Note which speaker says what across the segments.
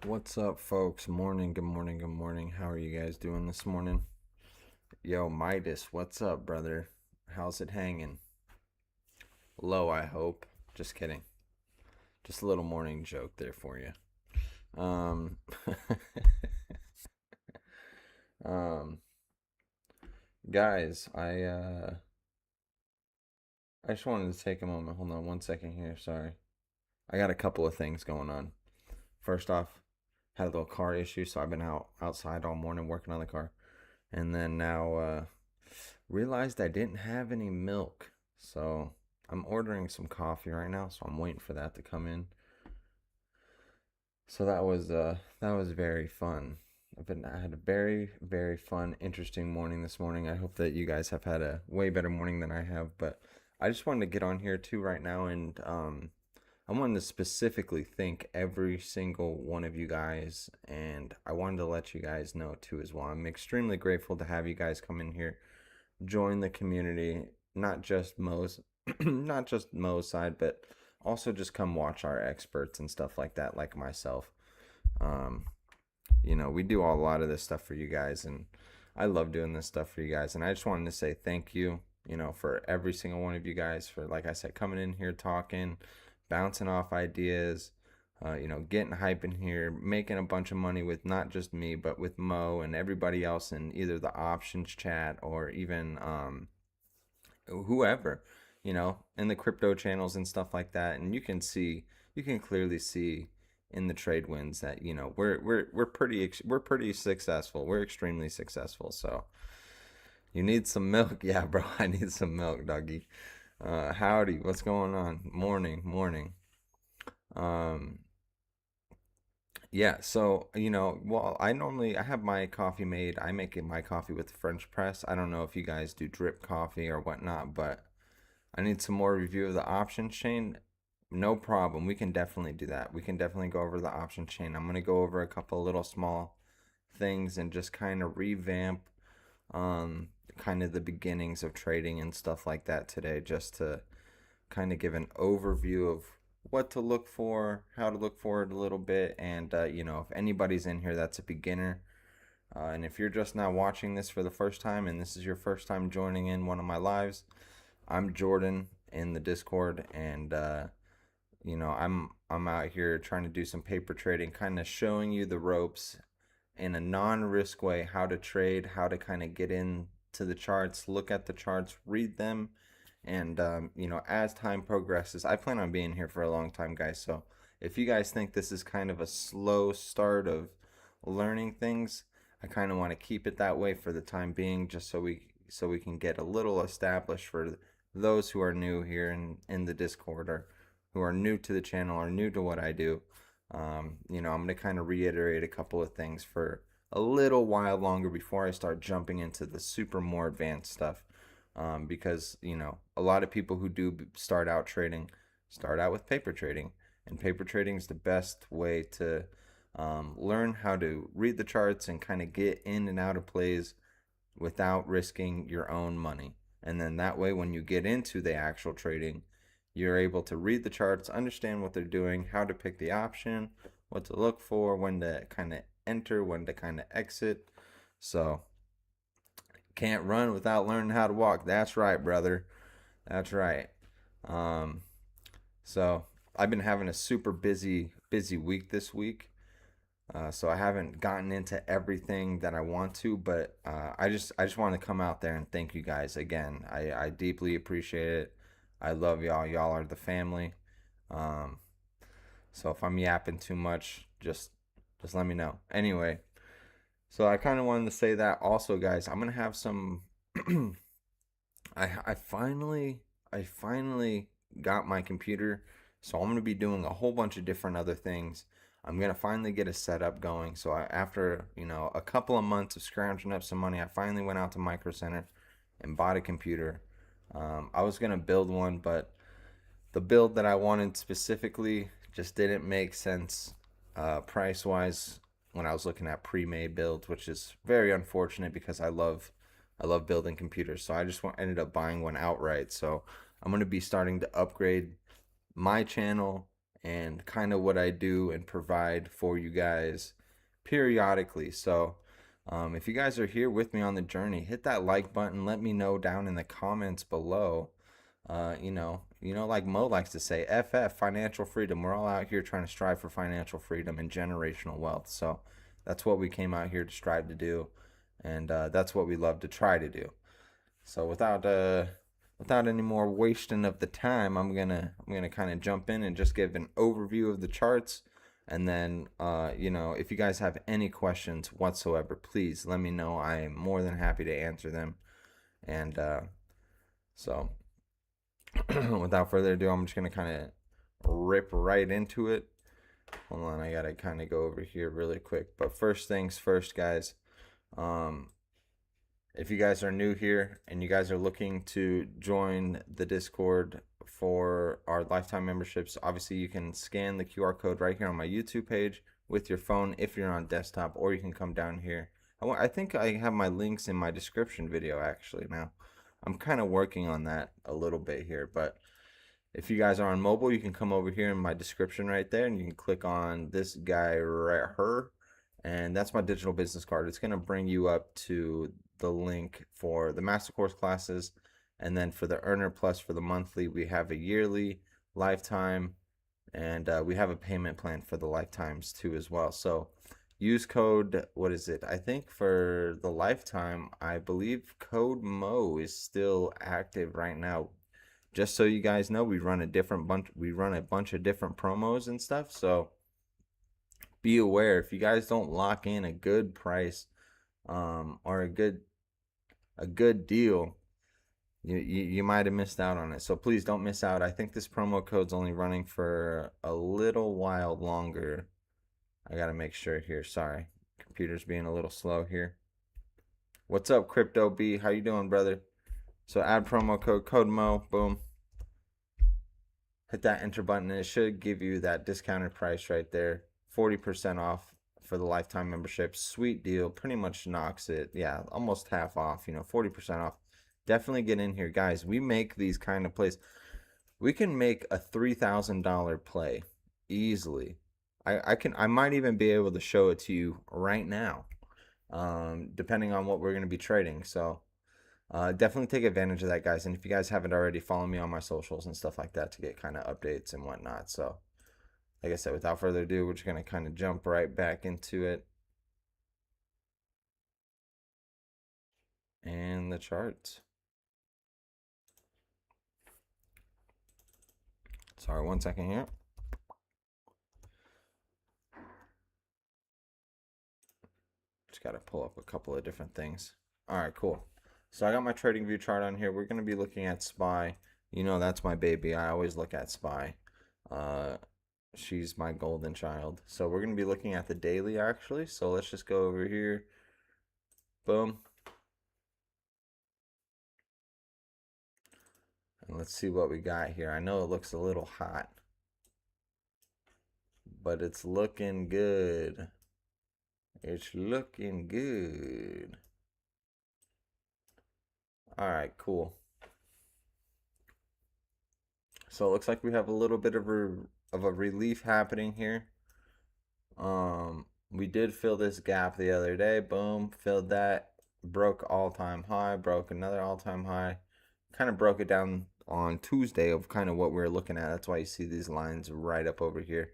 Speaker 1: What's up, folks? Morning, good morning, good morning. How are you guys doing this morning? Yo, Midas, what's up, brother? How's it hanging? Low, I hope. Just kidding. Just a little morning joke there for you. Um, um, guys, I just wanted to take a moment. Hold on one second here. Sorry, I got a couple of things going on. First off, had a little car issue, so I've been outside all morning working on the car, and then now realized I didn't have any milk. So I'm ordering some coffee right now, so I'm waiting for that to come in. So that was very fun. I had a very fun, interesting morning this morning. I hope that you guys have had a way better morning than I have, but I just wanted to get on here too right now, and I wanted to specifically thank every single one of you guys, and I wanted to let you guys know too as well. I'm extremely grateful to have you guys come in here, join the community, not just Mo's not just Mo's side, but also just come watch our experts and stuff like that, like myself. Um, we do a lot of this stuff for you guys, and I love doing this stuff for you guys. And I just wanted to say thank you, for every single one of you guys for, like I said, coming in here, talking, bouncing off ideas, getting hype in here, making a bunch of money with not just me, but with Mo and everybody else in either the options chat or even whoever, in the crypto channels and stuff like that. And you can clearly see in the trade wins that we're pretty successful. We're extremely successful. So you need some milk, yeah, bro. I need some milk, doggy. Howdy, what's going on? Morning, morning. Um, yeah, so well, I have my coffee made. I make it my coffee with the French press. I don't know if you guys do drip coffee or whatnot, but I need some more review of the options chain. No problem. We can definitely do that. We can definitely go over the option chain. I'm going to go over a couple little small things and just kind of revamp kind of the beginnings of trading and stuff like that today, just to kind of give an overview of what to look for, how to look for it a little bit, and if anybody's in here that's a beginner, and if you're just now watching this for the first time and this is your first time joining in one of my lives, I'm Jordan in the Discord, and I'm out here trying to do some paper trading, kind of showing you the ropes in a non-risk way, how to trade, how to kind of get into the charts, look at the charts, read them, and as time progresses, I plan on being here for a long time, guys. So if you guys think this is kind of a slow start of learning things, I kind of want to keep it that way for the time being, just so we can get a little established for those who are new here in the Discord, or who are new to the channel or new to what I do. I'm going to kind of reiterate a couple of things for a little while longer before I start jumping into the super more advanced stuff. Because, a lot of people who do start out trading start out with paper trading, and paper trading is the best way to learn how to read the charts and kind of get in and out of plays without risking your own money. And then that way, when you get into the actual trading, you're able to read the charts, understand what they're doing, how to pick the option, what to look for, when to kind of enter, when to kind of exit. So, can't run without learning how to walk. That's right, brother. That's right. Um, so I've been having a super busy week this week. So I haven't gotten into everything that I want to, but I just want to come out there and thank you guys again. I deeply appreciate it. I love y'all. Y'all are the family. Um, so if I'm yapping too much, just let me know. Anyway, so I kind of wanted to say that also, guys. I'm gonna have some. I finally got my computer, so I'm gonna be doing a whole bunch of different other things. I'm gonna finally get a setup going. So after a couple of months of scrounging up some money, I finally went out to Micro Center and bought a computer. I was gonna build one, but the build that I wanted specifically just didn't make sense price wise when I was looking at pre-made builds, which is very unfortunate because I love building computers. So I just ended up buying one outright. So I'm going to be starting to upgrade my channel and kind of what I do and provide for you guys periodically. So, if you guys are here with me on the journey, hit that like button. Let me know down in the comments below. Like Mo likes to say, FF, financial freedom. We're all out here trying to strive for financial freedom and generational wealth. So that's what we came out here to strive to do, and that's what we love to try to do. So without any more wasting of the time, I'm gonna kind of jump in and just give an overview of the charts, and then if you guys have any questions whatsoever, please let me know. I am more than happy to answer them. And so without further ado, I'm just gonna kind of rip right into it. Hold on, I gotta kind of go over here really quick. But first things first, guys. Um, if you guys are new here and you guys are looking to join the Discord for our lifetime memberships, obviously you can scan the QR code right here on my YouTube page with your phone if you're on desktop, or you can come down here. I think I have my links in my description video actually now. I'm kind of working on that a little bit here, but if you guys are on mobile, you can come over here in my description right there and you can click on this guy right here, and that's my digital business card. It's going to bring you up to the link for the master course classes, and then for the earner plus for the monthly, we have a yearly, lifetime, and we have a payment plan for the lifetimes too as well. So use code, what is it? I think for the lifetime, I believe code MO is still active right now. Just so you guys know, we run a bunch of different promos and stuff. So be aware, if you guys don't lock in a good price or a good deal, you might have missed out on it. So please don't miss out. I think this promo code's only running for a little while longer. I gotta make sure here. Sorry, computer's being a little slow here. What's up, Crypto B? How you doing, brother? So add promo code MO, boom. Hit that enter button and it should give you that discounted price right there. 40% off for the lifetime membership. Sweet deal. Pretty much knocks it. Yeah, almost half off, 40% off. Definitely get in here, guys. We make these kind of plays. We can make a $3,000 play easily. I might even be able to show it to you right now, depending on what we're going to be trading. So definitely take advantage of that, guys. And if you guys haven't already, follow me on my socials and stuff like that to get kind of updates and whatnot. So like I said, without further ado, we're just going to kind of jump right back into it. And the charts. Sorry, 1 second here. Just got to pull up a couple of different things. All right, cool. So I got my trading view chart on here. We're going to be looking at SPY. That's my baby. I always look at SPY. She's my golden child. So we're going to be looking at the daily actually. So let's just go over here. Boom. And let's see what we got here. I know it looks a little hot, but it's looking good. It's looking good. All right, cool. So it looks like we have a little bit of a relief happening here. We did fill this gap the other day. Boom, filled that. Broke all-time high. Broke another all-time high. Kind of broke it down on Tuesday of kind of what we were looking at. That's why you see these lines right up over here.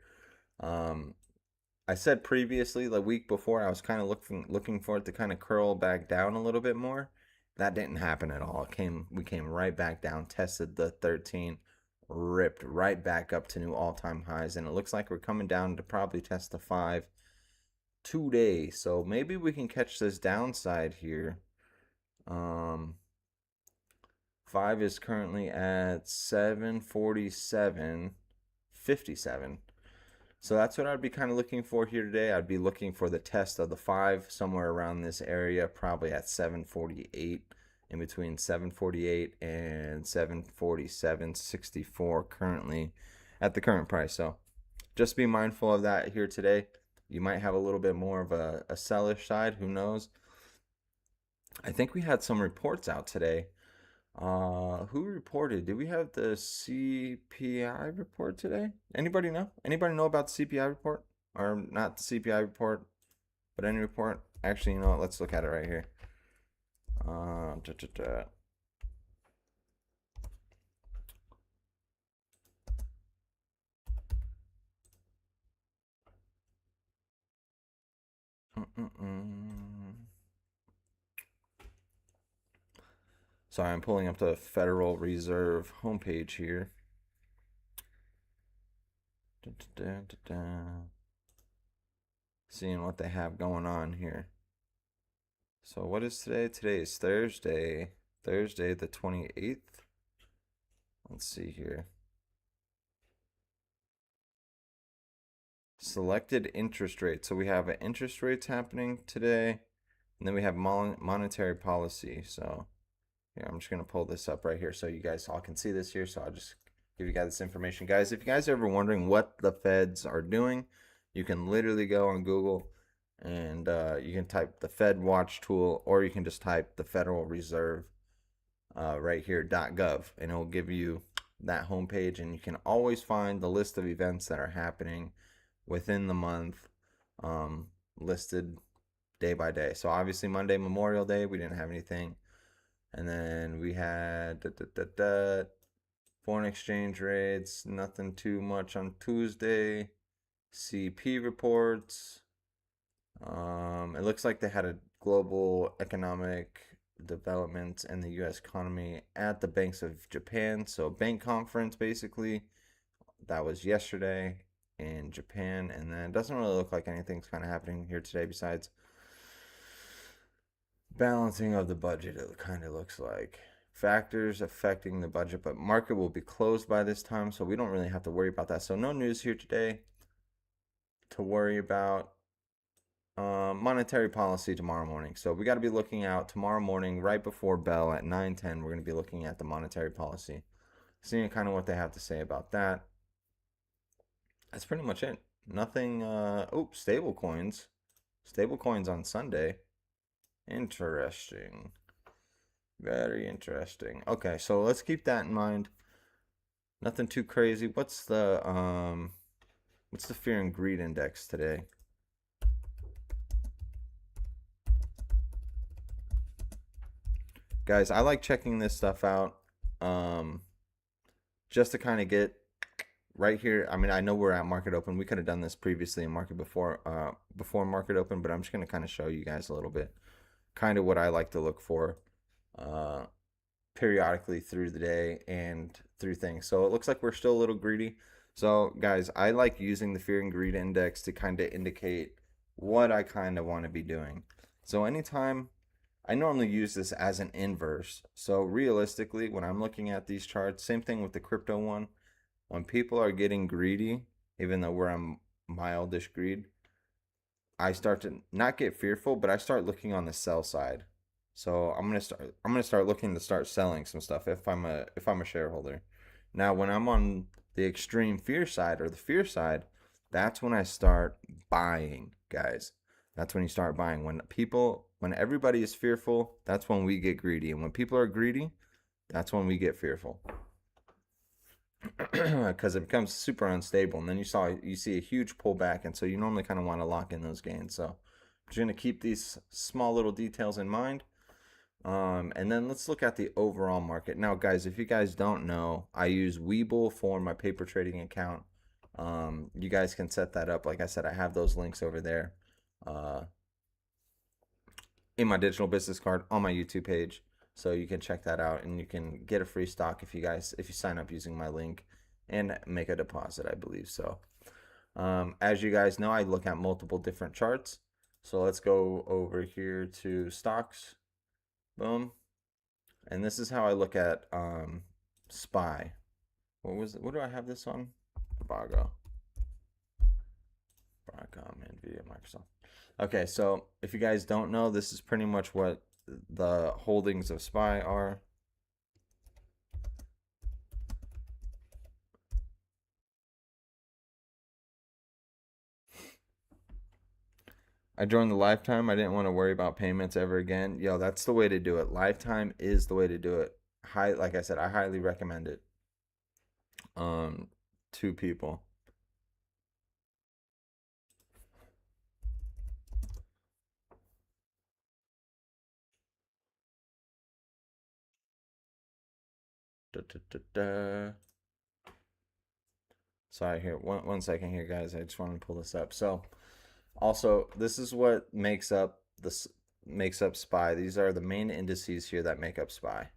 Speaker 1: I said previously, the week before, I was kind of looking for it to kind of curl back down a little bit more. That didn't happen at all. We came right back down, tested the 13, ripped right back up to new all-time highs, and it looks like we're coming down to probably test the 5 today. So maybe we can catch this downside here. 5 is currently at 747.57. So that's what I'd be kind of looking for here today. I'd be looking for the test of the 5 somewhere around this area, probably at 748, in between 748 and 747.64 currently at the current price. So just be mindful of that here today. You might have a little bit more of a sellish side, who knows. I think we had some reports out today. Who reported? Did we have the CPI report today? Anybody know? Anybody know about the CPI report? Or not the CPI report, but any report? Actually, you know what? Let's look at it right here. Da, da, da. Sorry, I'm pulling up the Federal Reserve homepage here. Da, da, da, da, da. Seeing what they have going on here. So what is today? Today is Thursday. Thursday the 28th. Let's see here. Selected interest rate. So we have interest rates happening today, and then we have monetary policy. So yeah, I'm just gonna pull this up right here so you guys all can see this here. So I'll just give you guys this information, guys. If you guys are ever wondering what the Feds are doing, you can literally go on Google and you can type the Fed Watch tool, or you can just type the Federal Reserve right here .gov, and it will give you that homepage, and you can always find the list of events that are happening within the month, listed day by day. So obviously Monday, Memorial Day, we didn't have anything. And then we had foreign exchange rates, nothing too much on Tuesday. CP reports. It looks like they had a global economic development in the U.S. economy at the Banks of Japan. So bank conference basically. That was yesterday in Japan, and then it doesn't really look like anything's kind of happening here today besides balancing of the budget. It kind of looks like factors affecting the budget, but market will be closed by this time, so we don't really have to worry about that. So no news here today to worry about. Monetary policy tomorrow morning. So we got to be looking out tomorrow morning right before bell at 9:10. We're going to be looking at the monetary policy, seeing kind of what they have to say about that. That's pretty much it. Nothing. Stable coins. Stable coins on Sunday. Interesting. Very interesting. Okay, so let's keep that in mind. Nothing too crazy. What's the fear and greed index today? Guys, I like checking this stuff out. Just to kind of get right here. I mean, I know we're at market open. We could have done this previously in market before market open, but I'm just going to kind of show you guys a little bit kind of what I like to look for periodically through the day and through things. So it looks like we're still a little greedy. So guys, I like using the fear and greed index to kind of indicate what I kind of want to be doing. So anytime I normally use this as an inverse. So realistically, when I'm looking at these charts, same thing with the crypto one. When people are getting greedy, even though we're on mildish greed, I start to not get fearful, but I start looking on the sell side. So I'm gonna start looking to start selling some stuff if I'm a shareholder. Now, when I'm on the extreme fear side or the fear side, that's when I start buying, guys. That's when you start buying. When everybody is fearful, that's when we get greedy. And when people are greedy, that's when we get fearful. Because it becomes super unstable, and then you see a huge pullback, and so you normally kind of want to lock in those gains. So I'm just gonna keep these small little details in mind. And then let's look at the overall market. Now, guys, if you guys don't know, I use Webull for my paper trading account. You guys can set that up. Like I said, I have those links over there in my digital business card on my YouTube page. So you can check that out, and you can get a free stock if you sign up using my link and make a deposit, I believe. So as you guys know, I look at multiple different charts. So let's go over here to stocks. Boom. And this is how I look at SPY. What do I have this on? Broadcom, Nvidia, Microsoft. Okay, so if you guys don't know, this is pretty much what the holdings of SPY are. I joined the Lifetime. I didn't want to worry about payments ever again. Yo, that's the way to do it. Lifetime is the way to do it. like I said, I highly recommend it to people. Da, da, da, da. Sorry, here, one second here, guys. I just want to pull this up. So, also, this is what makes up SPY. These are the main indices here that make up SPY.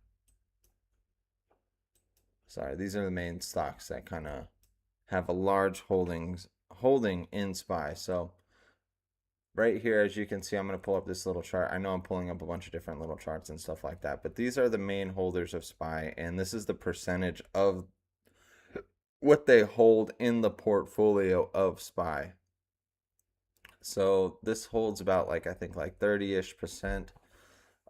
Speaker 1: Sorry, these are the main stocks that kind of have a large holding in SPY. So right here, as you can see, I'm going to pull up this little chart. I know I'm pulling up a bunch of different little charts and stuff like that, but these are the main holders of SPY, and this is the percentage of what they hold in the portfolio of SPY. So this holds about like, I think like 30-ish%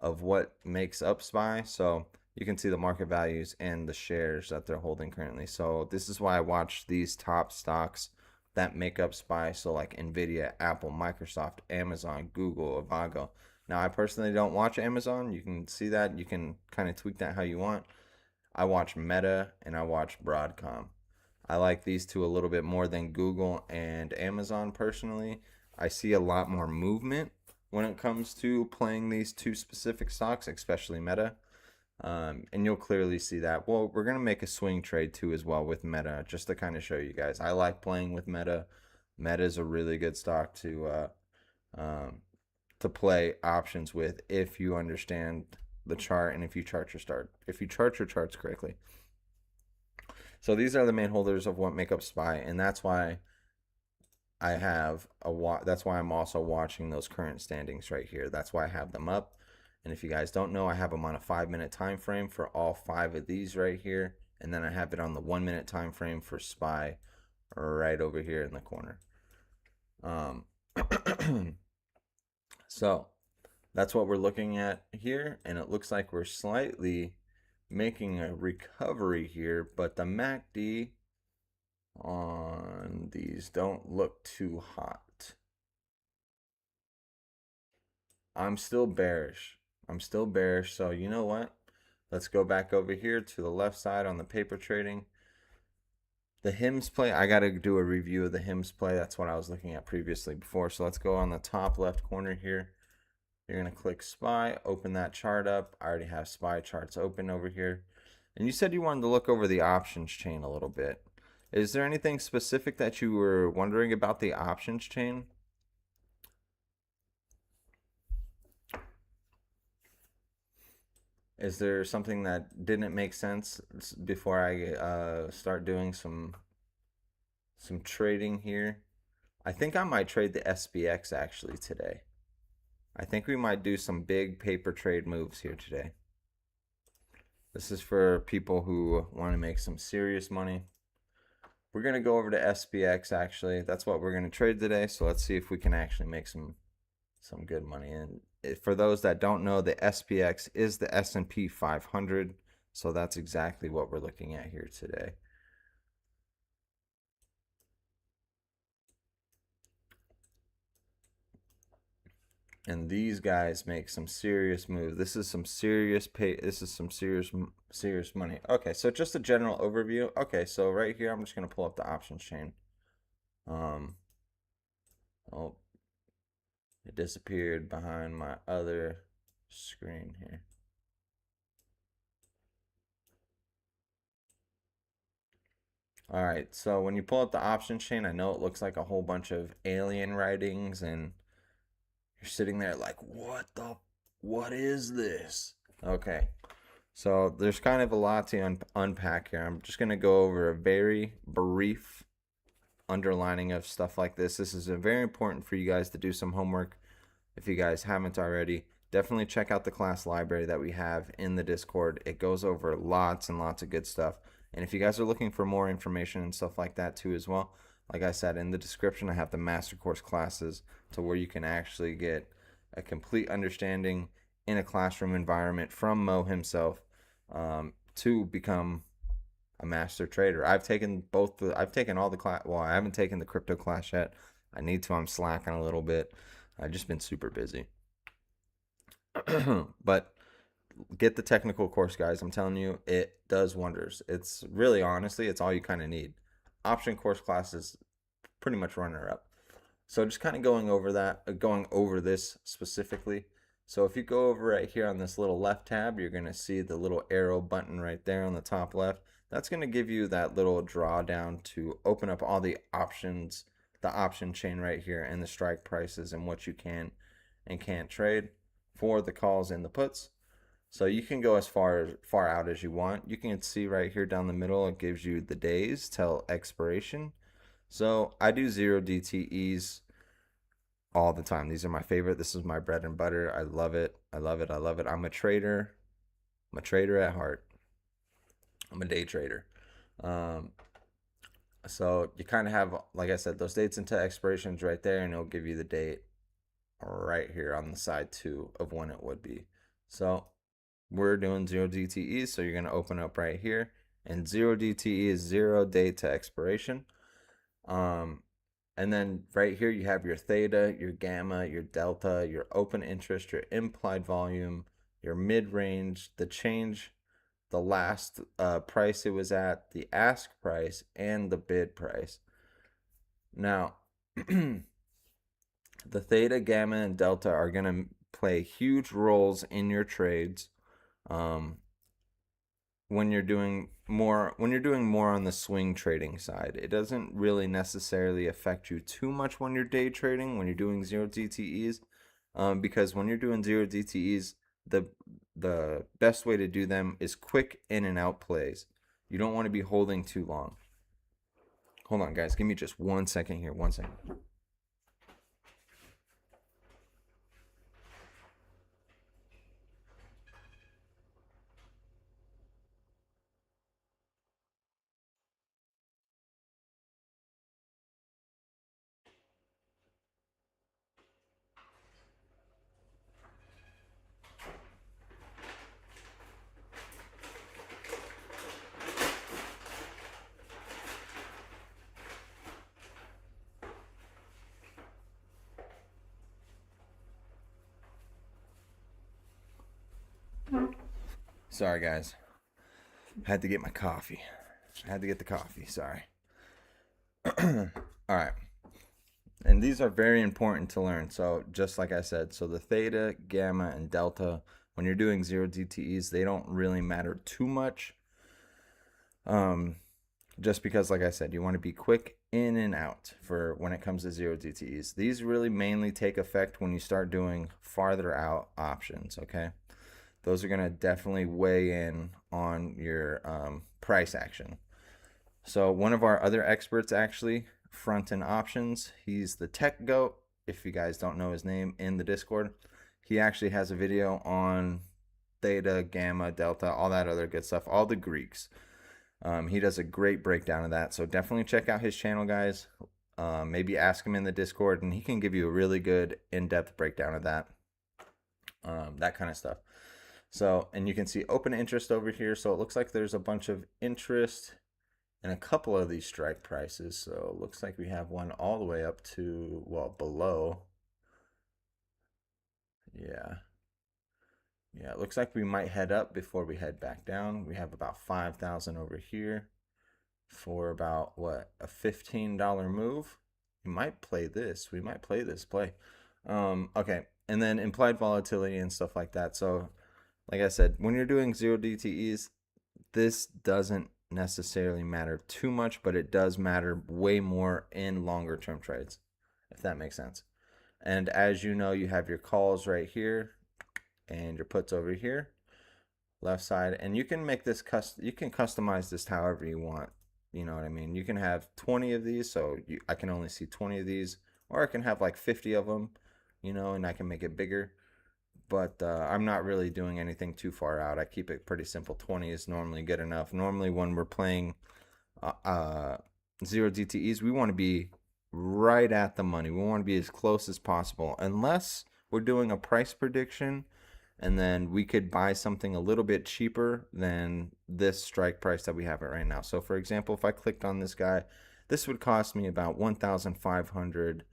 Speaker 1: of what makes up SPY. So you can see the market values and the shares that they're holding currently. So this is why I watch these top stocks that make up SPY. So like Nvidia, Apple, Microsoft, Amazon, Google, Avago. Now I personally don't watch Amazon. You can see that. You can kind of tweak that how you want. I watch Meta and I watch Broadcom. I like these two a little bit more than Google and Amazon personally. I see a lot more movement when it comes to playing these two specific stocks, especially Meta. And you'll clearly see that. Well, we're going to make a swing trade too as well with Meta, just to kind of show you guys. I like playing with Meta. Meta is a really good stock to play options with if you understand the chart and if you chart your charts correctly. So these are the main holders of what make up SPY, and that's why that's why I'm also watching those current standings right here. That's why I have them up. And if you guys don't know, I have them on a 5-minute time frame for all 5 of these right here, and then I have it on the 1-minute time frame for SPY right over here in the corner. So that's what we're looking at here, and it looks like we're slightly making a recovery here, but the MACD on these don't look too hot. I'm still bearish. So you know what? Let's go back over here to the left side on the paper trading. The HIMS play, I got to do a review of the HIMS play. That's what I was looking at previously before. So let's go on the top left corner here. You're going to click SPY, open that chart up. I already have SPY charts open over here. And you said you wanted to look over the options chain a little bit. Is there anything specific that you were wondering about the options chain? Is there something that didn't make sense before I start doing some trading here? I think I might trade the SPX actually today. I think we might do some big paper trade moves here today. This is for people who want to make some serious money. We're going to go over to SPX actually. That's what we're going to trade today. So let's see if we can actually make some good money. And for those that don't know, the SPX is the S&P 500. So that's exactly what we're looking at here today. And these guys make some serious moves. This is some serious serious money. Okay, so just a general overview. Okay, so right here, I'm just gonna pull up the options chain. Oh, it disappeared behind my other screen here. All right, so when you pull up the options chain, I know it looks like a whole bunch of alien writings and you're sitting there like, what is this? Okay, so there's kind of a lot to unpack here. I'm just going to go over a very brief underlining of stuff like this. This is very important for you guys to do some homework. If you guys haven't already, definitely check out the class library that we have in the Discord. It goes over lots and lots of good stuff. And if you guys are looking for more information and stuff like that too as well, like I said, in the description, I have the master course classes to where you can actually get a complete understanding in a classroom environment from Mo himself to become a master trader. I've taken all the class. Well, I haven't taken the crypto class yet. I need to. I'm slacking a little bit. I've just been super busy. But get the technical course, guys. I'm telling you, it does wonders. It's really, honestly, it's all you kind of need. Option course classes pretty much runner up. So just kind of going over that, going over this specifically. So if you go over right here on this little left tab, you're going to see the little arrow button right there on the top left. That's going to give you that little drawdown to open up all the options, the option chain right here, and the strike prices and what you can and can't trade for the calls and the puts. So you can go as far out as you want. You can see right here down the middle, it gives you the days till expiration. So I do 0 DTEs all the time. These are my favorite. This is my bread and butter. I love it. I love it. I love it. I'm a trader. I'm a trader at heart. I'm a day trader. So you kind of have, like I said, those dates into expirations right there, and it'll give you the date right here on the side too of when it would be. So we're doing 0 DTEs, so you're going to open up right here, and 0 DTE is 0 day to expiration. And then right here you have your theta, your gamma, your delta, your open interest, your implied volume, your mid-range, the change, the last price it was at, the ask price, and the bid price. Now, the theta, gamma, and delta are going to play huge roles in your trades. When you're doing more on the swing trading side, it doesn't really necessarily affect you too much when you're day trading, when you're doing 0 DTEs, because when you're doing 0 DTEs, the best way to do them is quick in and out plays. You don't want to be holding too long. Hold on, guys, give me just 1 second here. 1 second. Sorry, guys. I had to get my coffee. I had to get the coffee. Sorry. All right. And these are very important to learn. So just like I said, so the theta, gamma, and delta, when you're doing 0 DTEs, they don't really matter too much. Just because, like I said, you want to be quick in and out for when it comes to 0 DTEs. These really mainly take effect when you start doing farther out options, okay? Those are going to definitely weigh in on your price action. So one of our other experts, actually, Front End Options, he's the tech goat, if you guys don't know his name, in the Discord. He actually has a video on theta, gamma, delta, all that other good stuff, all the Greeks. He does a great breakdown of that, so definitely check out his channel, guys. Maybe ask him in the Discord, and he can give you a really good in-depth breakdown of that kind of stuff. So, and you can see open interest over here. So it looks like there's a bunch of interest in a couple of these strike prices. So it looks like we have one all the way up to, well, below. Yeah. Yeah, it looks like we might head up before we head back down. We have about 5,000 over here for about, what, a $15 move. We might play this. We might play this play. Okay. And then implied volatility and stuff like that. So, like I said, when you're doing 0 DTEs, this doesn't necessarily matter too much, but it does matter way more in longer term trades, if that makes sense. And as you know, you have your calls right here and your puts over here, left side, and you can make this you can customize this however you want. You know what I mean? You can have 20 of these, so I can only see 20 of these, or I can have like 50 of them, you know, and I can make it bigger. But I'm not really doing anything too far out. I keep it pretty simple. 20 is normally good enough. Normally when we're playing 0 DTEs, we want to be right at the money. We want to be as close as possible, unless we're doing a price prediction, and then we could buy something a little bit cheaper than this strike price that we have it right now. So for example, if I clicked on this guy, this would cost me about 1,500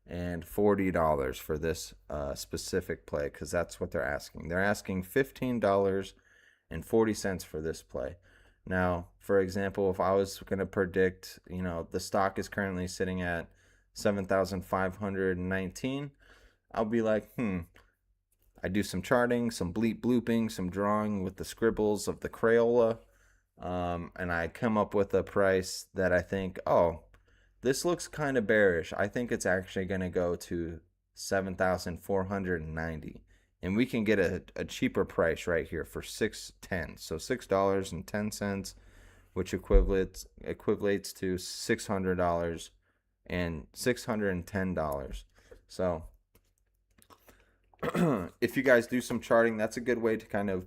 Speaker 1: and $40 for this specific play, because that's what they're asking. They're asking $15.40 for this play. Now, for example, if I was going to predict, the stock is currently sitting at 7,519, I'll be like, I do some charting, some bleep blooping, some drawing with the scribbles of the Crayola, and I come up with a price that I think, oh, this looks kind of bearish. I think it's actually going to go to 7,490, and we can get a cheaper price right here for 610. So $6.10, which equates to $600 and $610. So if you guys do some charting, that's a good way to kind of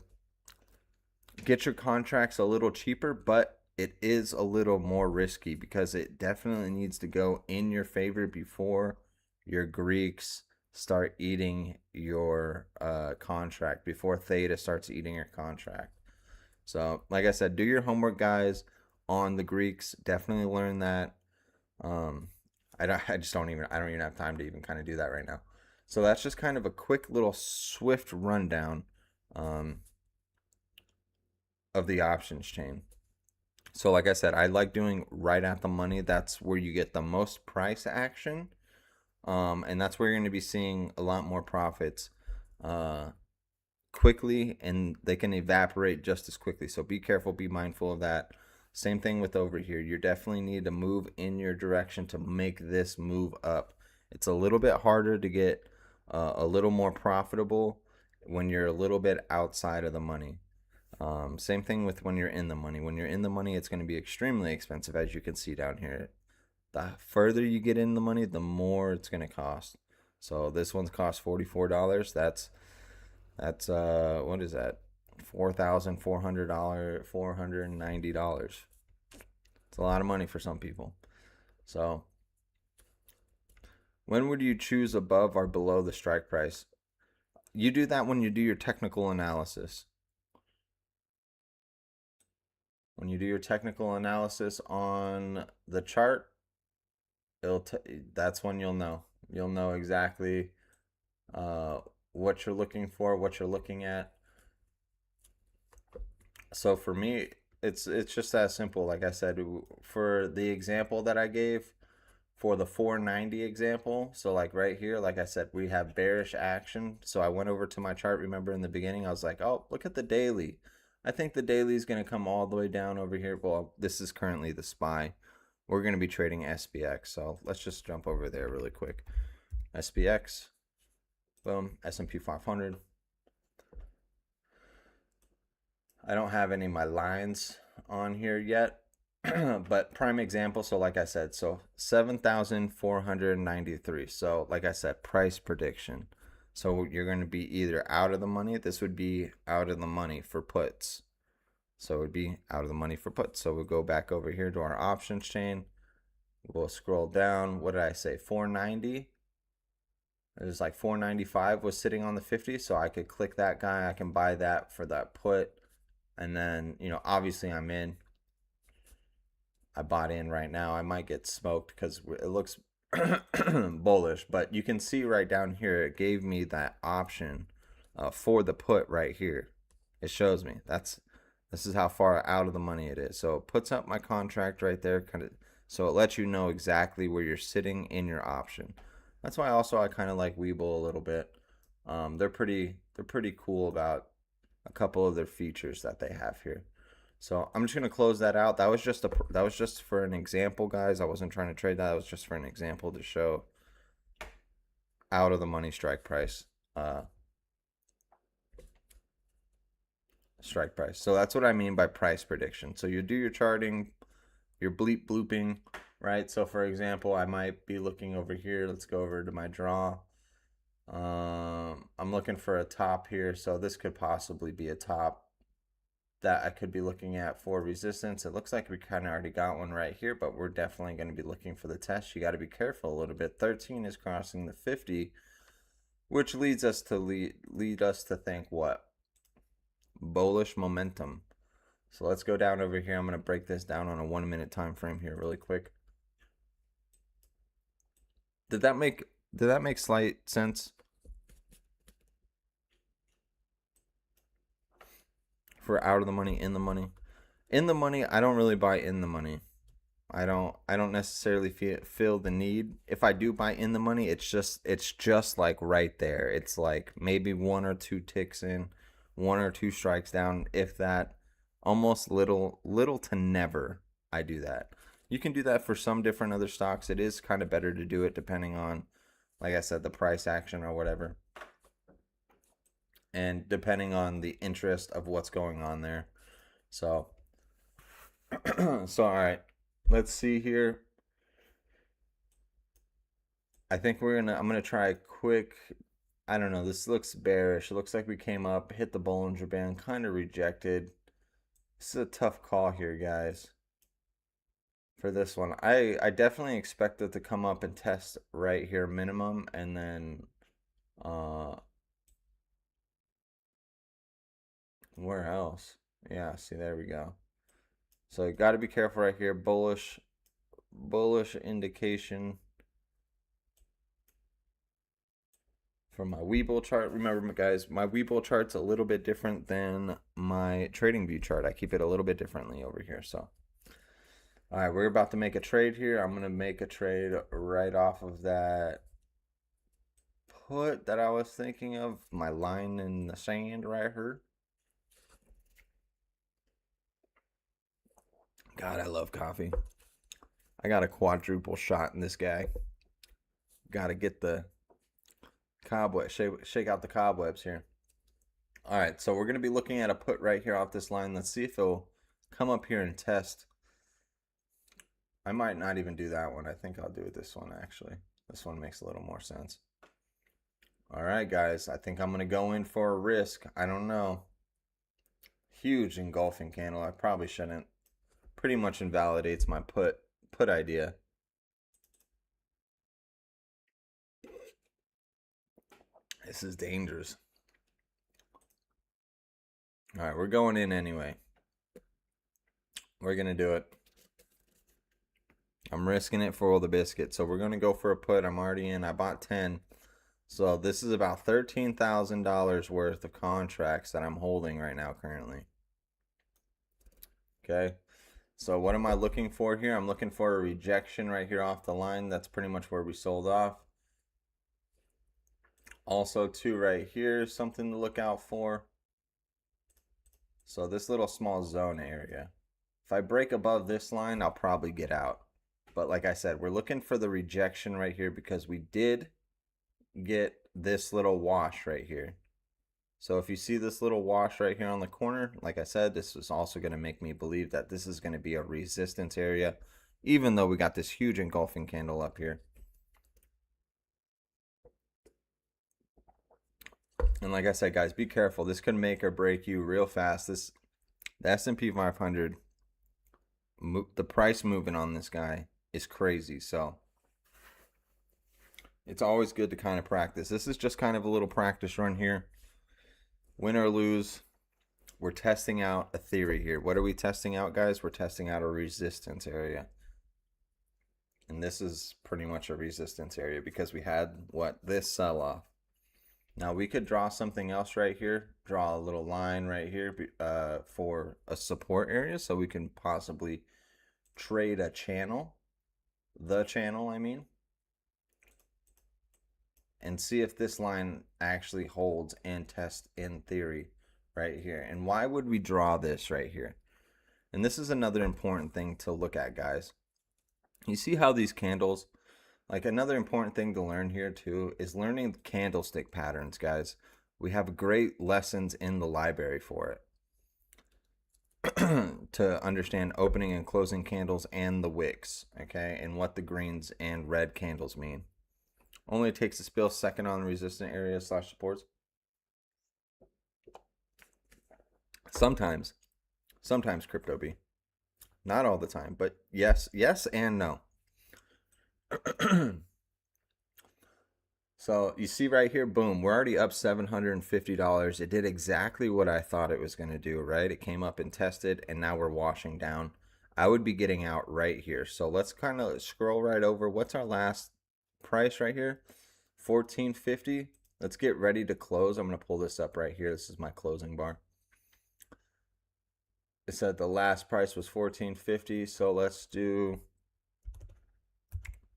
Speaker 1: get your contracts a little cheaper, but it is a little more risky because it definitely needs to go in your favor before your Greeks start eating your contract, before Theta starts eating your contract. So, like I said, do your homework, guys, on the Greeks. Definitely learn that. I don't even have time to even kind of do that right now. So that's just kind of a quick little swift rundown of the options chain. So like I said, I like doing right at the money. That's where you get the most price action. And that's where you're going to be seeing a lot more profits quickly, and they can evaporate just as quickly. So be careful, be mindful of that. Same thing with over here. You definitely need to move in your direction to make this move up. It's a little bit harder to get a little more profitable when you're a little bit outside of the money. Same thing with when you're in the money. When you're in the money, it's going to be extremely expensive, as you can see down here. The further you get in the money, the more it's going to cost. So this one's cost $44. That's what is that? $4,400, $490. It's a lot of money for some people. So when would you choose above or below the strike price? You do that when you do your technical analysis. When you do your technical analysis on the chart, that's when you'll know. You'll know exactly what you're looking for, what you're looking at. So for me, it's just that simple. Like I said, for the example that I gave for the 490 example, so like right here, like I said, we have bearish action. So I went over to my chart. Remember in the beginning, I was like, oh, look at the daily. I think the daily is going to come all the way down over here. Well, this is currently the SPY. We're going to be trading SPX. So let's just jump over there really quick. SPX, boom, S&P 500. I don't have any of my lines on here yet, but prime example. So like I said, so 7,493. So like I said, price prediction. So you're going to be either out of the money. This would be out of the money for puts. So it would be out of the money for puts. So we'll go back over here to our options chain. We'll scroll down. What did I say? 490. It was like 495 was sitting on the 50. So I could click that guy. I can buy that for that put. And then, obviously I'm in. I bought in right now. I might get smoked because it looks bullish, but you can see right down here, it gave me that option for the put right here. It shows me this is how far out of the money it is. So it puts up my contract right there, so it lets you know exactly where you're sitting in your option. That's why also I kind of like Webull a little bit. They're pretty cool about a couple of their features that they have here. So I'm just gonna close that out. That was just for an example, guys. I wasn't trying to trade that. It was just for an example to show out of the money strike price. Strike price. So that's what I mean by price prediction. So you do your charting, your bleep blooping, right? So for example, I might be looking over here. Let's go over to my draw. I'm looking for a top here, so this could possibly be a top that I could be looking at for resistance. It looks like we kind of already got one right here, but we're definitely going to be looking for the test. You got to be careful a little bit. 13 is crossing the 50, which leads us to lead us to think what? Bullish momentum. So let's go down over here. I'm going to break this down on a 1 minute time frame here really quick. Did that make Did that make slight sense? For out of the money, in the money. In the money, I don't really buy in the money. I don't necessarily feel the need. If I do buy in the money, it's just like right there. It's like maybe one or two ticks in, one or two strikes down, if that. Almost little to never I do that. You can do that for some different other stocks. It is kind of better to do it depending on, like I said, the price action or whatever. And depending on the interest of what's going on there. So so all right. Let's see here. I'm gonna try a quick. I don't know. This looks bearish. It looks like we came up, hit the Bollinger Band, kind of rejected. This is a tough call here, guys. For this one, I definitely expect it to come up and test right here minimum, and then where else? Yeah, see, there we go. So you got to be careful right here. Bullish indication from my Webull chart. Remember, guys, my Webull chart's a little bit different than my TradingView chart. I keep it a little bit differently over here. So, all right, we're about to make a trade here. I'm gonna make a trade right off of that put that I was thinking of. My line in the sand right here. God, I love coffee. I got a quadruple shot in this guy. Got to get the cobweb, shake out the cobwebs here. All right, so we're going to be looking at a put right here off this line. Let's see if it'll come up here and test. I might not even do that one. I think I'll do it this one, actually. This one makes a little more sense. All right, guys, I think I'm going to go in for a risk. I don't know. Huge engulfing candle. I probably shouldn't. Pretty much invalidates my put idea. This is dangerous. All right, we're going in anyway. We're going to do it. I'm risking it for all the biscuit. So we're going to go for a put. I'm already in. I bought 10. So this is about $13,000 worth of contracts that I'm holding right now currently. Okay. So what am I looking for here? I'm looking for a rejection right here off the line. That's pretty much where we sold off. Also, too, right here, something to look out for. So this little small zone area. If I break above this line, I'll probably get out. But like I said, we're looking for the rejection right here because we did get this little wash right here. So if you see this little wash right here on the corner, like I said, this is also going to make me believe that this is going to be a resistance area, even though we got this huge engulfing candle up here. And like I said, guys, be careful. This could make or break you real fast. The S&P 500, the price movement on this guy is crazy. So it's always good to kind of practice. This is just kind of a little practice run here. Win or lose, we're testing out a theory here. What are we testing out, guys? We're testing out a resistance area. And this is pretty much a resistance area because we had, this sell-off. Now we could draw something else right here, draw a little line right here for a support area so we can possibly trade a channel, I mean, and see if this line actually holds and test in theory right here. And why would we draw this right here? And this is another important thing to look at, guys. You see how these candles, like another important thing to learn here too is learning candlestick patterns, guys. We have great lessons in the library for it. To understand opening and closing candles and the wicks, okay, and what the greens and red candles mean. Only takes a spill second on resistant areas / supports. Sometimes crypto B. Not all the time, but yes and no. So you see right here, boom, we're already up $750. It did exactly what I thought it was going to do, right? It came up and tested, and now we're washing down. I would be getting out right here. So let's kind of scroll right over. What's our last price right here? 1450. Let's get ready to close. I'm going to pull this up right here. This is my closing bar. It said the last price was 1450, so we'll do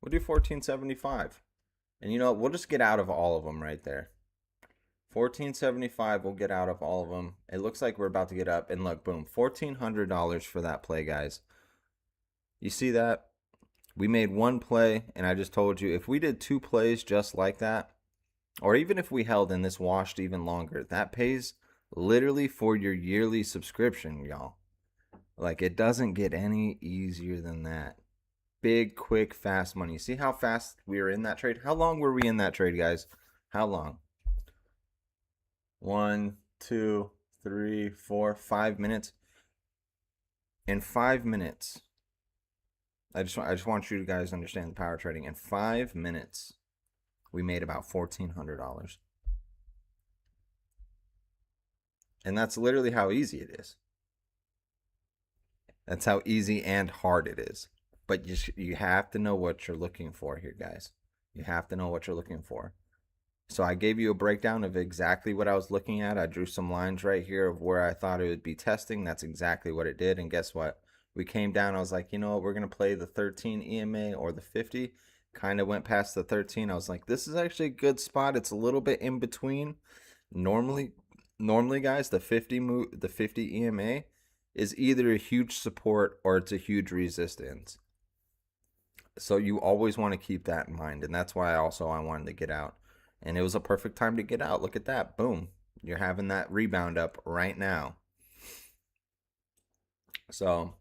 Speaker 1: 1475. And you know, we'll just get out of all of them right there. 1475, we'll get out of all of them. It looks like we're about to get up, and look, boom, $1,400 for that play, guys. You see that? We made one play, and I just told you, if we did 2 plays just like that, or even if we held and this washed even longer, that pays literally for your yearly subscription, y'all. Like, it doesn't get any easier than that. Big, quick, fast money. See how fast we were in that trade? How long were we in that trade, guys? How long? 1, 2, 3, 4, 5 minutes. In 5 minutes, I just want you guys to understand the power of trading. In 5 minutes, we made about $1,400. And that's literally how easy it is. That's how easy and hard it is. But you have to know what you're looking for here, guys. You have to know what you're looking for. So I gave you a breakdown of exactly what I was looking at. I drew some lines right here of where I thought it would be testing. That's exactly what it did. And guess what? We came down. I was like, you know what? We're going to play the 13 EMA or the 50. Kind of went past the 13. I was like, this is actually a good spot. It's a little bit in between. Normally guys, the 50 EMA is either a huge support or it's a huge resistance. So you always want to keep that in mind. And that's why I wanted to get out. And it was a perfect time to get out. Look at that. Boom. You're having that rebound up right now. So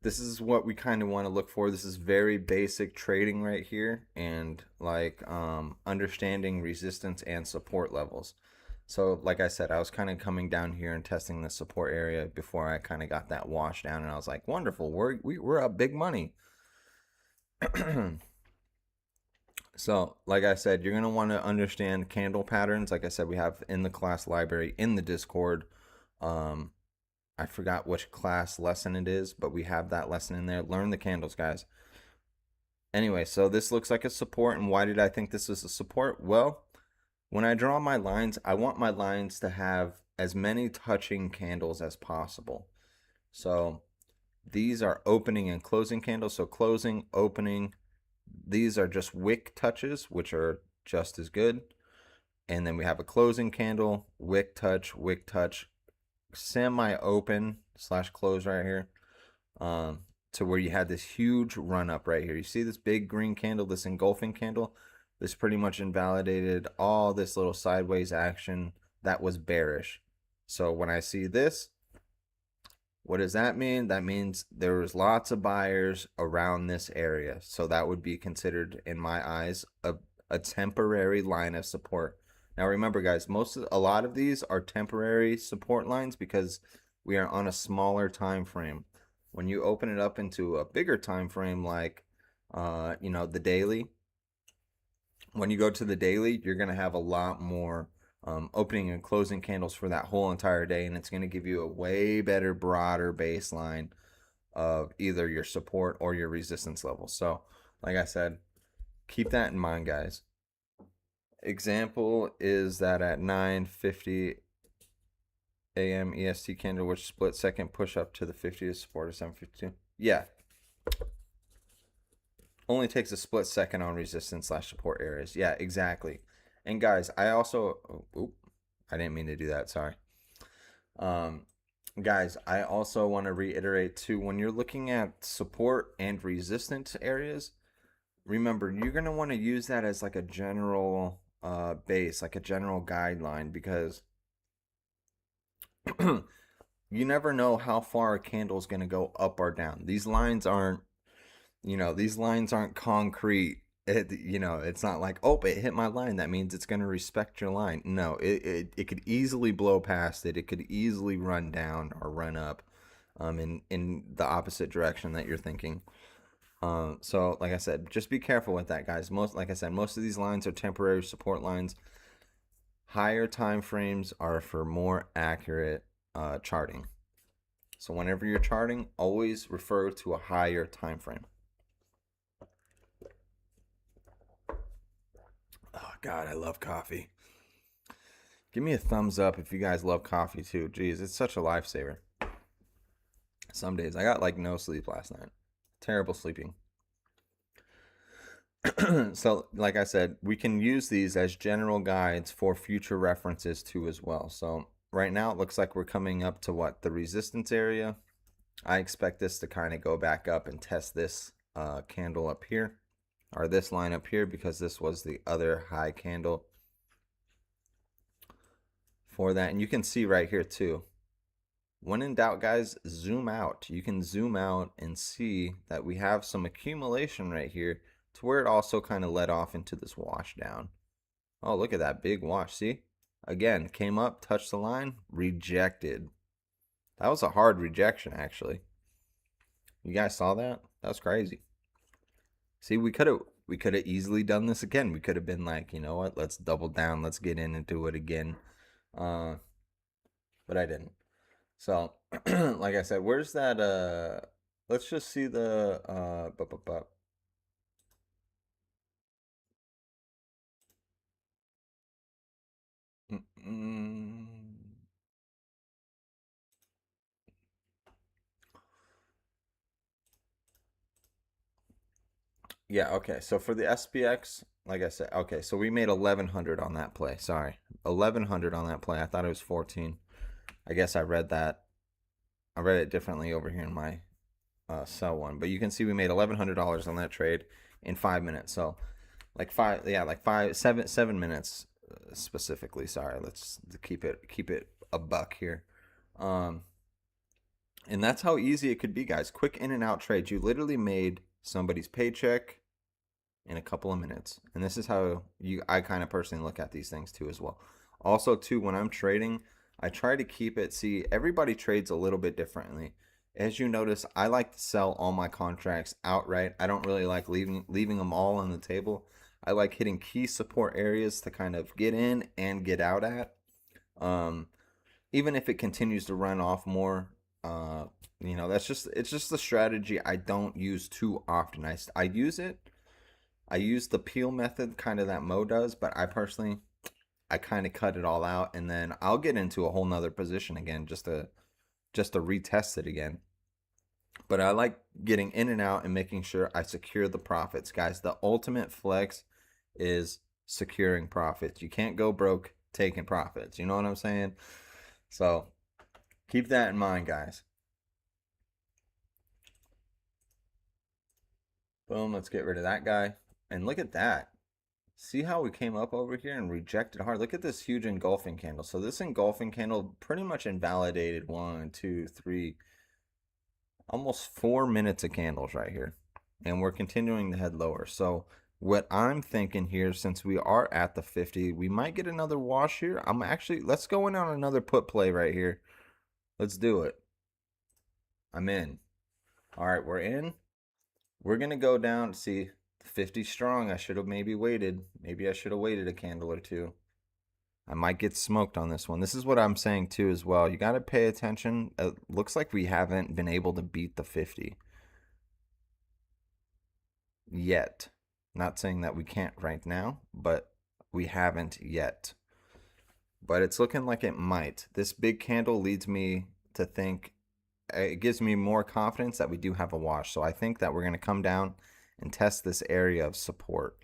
Speaker 1: this is what we kind of want to look for. This is very basic trading right here. And like understanding resistance and support levels. So like I said, I was kind of coming down here and testing the support area before I kind of got that wash down. And I was like, wonderful. We're up big money. So, like I said, you're going to want to understand candle patterns. Like I said, we have in the class library, in the Discord. I forgot which class lesson it is, but we have that lesson in there. Learn the candles, guys. Anyway, so this looks like a support. And why did I think this is a support? Well, when I draw my lines, I want my lines to have as many touching candles as possible. So these are opening and closing candles. So closing, opening. These are just wick touches, which are just as good. And then we have a closing candle, wick touch, semi-open / close right here. To where you had this huge run up right here. You see this big green candle, this engulfing candle? This pretty much invalidated all this little sideways action that was bearish. So when I see this, what does that mean? That means there was lots of buyers around this area. So that would be considered, in my eyes, a temporary line of support. Now remember, guys, a lot of these are temporary support lines because we are on a smaller time frame. When you open it up into a bigger time frame, like the daily, when you go to the daily, you're going to have a lot more opening and closing candles for that whole entire day, and it's going to give you a way better, broader baseline of either your support or your resistance levels. So like I said, keep that in mind, guys. Example is that at 9:50 a.m. EST candle, which split second push up to the 50 to support of 752. Yeah, only takes a split second on resistance / support areas. Yeah, exactly. And guys, I also, I didn't mean to do that. Sorry. Guys, I also want to reiterate too, when you're looking at support and resistance areas, remember, you're going to want to use that as like a general base, like a general guideline, because you never know how far a candle is going to go up or down. These lines aren't concrete. It's not like, oh, it hit my line, that means it's going to respect your line. No, it could easily blow past it. It could easily run down or run up in the opposite direction that you're thinking. So like I said, just be careful with that, guys. Most of these lines are temporary support lines. Higher time frames are for more accurate charting. So whenever you're charting, always refer to a higher time frame. God, I love coffee. Give me a thumbs up if you guys love coffee too. Jeez, it's such a lifesaver. Some days I got like no sleep last night. Terrible sleeping. So, like I said, we can use these as general guides for future references too as well. So, right now it looks like we're coming up to what? The resistance area. I expect this to kind of go back up and test this candle up here, or this line up here, because this was the other high candle for that. And you can see right here too. When in doubt, guys, zoom out. You can zoom out and see that we have some accumulation right here to where it also kind of led off into this wash down. Oh, look at that big wash. See? Again, came up, touched the line, rejected. That was a hard rejection, actually. You guys saw that? That was crazy. See, we could have easily done this again. We could have been like, you know what? Let's double down. Let's get in and do it again. But I didn't. So, like I said, where's that let's just see the yeah, okay. So for the SPX, like I said, okay, so we made 1100 on that play. Sorry. 1100 on that play. I thought it was 14. I guess I read that. I read it differently over here in my sell one, but you can see we made $1,100 on that trade in 5 minutes. So like 7 minutes specifically. Sorry, let's keep it a buck here. And that's how easy it could be, guys. Quick in and out trades. You literally made somebody's paycheck in a couple of minutes. And this is how I kind of personally look at these things too as well. Also too, when I'm trading, I try to keep it, see, everybody trades a little bit differently. As you notice, I like to sell all my contracts outright. I don't really like leaving them all on the table. I like hitting key support areas to kind of get in and get out at. Even if it continues to run off more, it's just a strategy I don't use too often. I use it. I use the peel method, kind of that Mo does, but I personally, I kind of cut it all out, and then I'll get into a whole nother position again just to retest it again. But I like getting in and out and making sure I secure the profits, guys. The ultimate flex is securing profits. You can't go broke taking profits. You know what I'm saying? So keep that in mind, guys. Boom, let's get rid of that guy. And look at that. See how we came up over here and rejected hard? Look at this huge engulfing candle. So this engulfing candle pretty much invalidated 1, 2, 3, almost 4 minutes of candles right here. And we're continuing to head lower. So what I'm thinking here, since we are at the 50, we might get another wash here. Let's go in on another put play right here. Let's do it. I'm in. All right, we're in. We're going to go down, see, 50 strong. I should have maybe waited. Maybe I should have waited a candle or two. I might get smoked on this one. This is what I'm saying too as well. You got to pay attention. It looks like we haven't been able to beat the 50 yet. Not saying that we can't right now, but we haven't yet. But it's looking like it might. This big candle leads me to think, it gives me more confidence that we do have a wash. So I think that we're going to come down and test this area of support.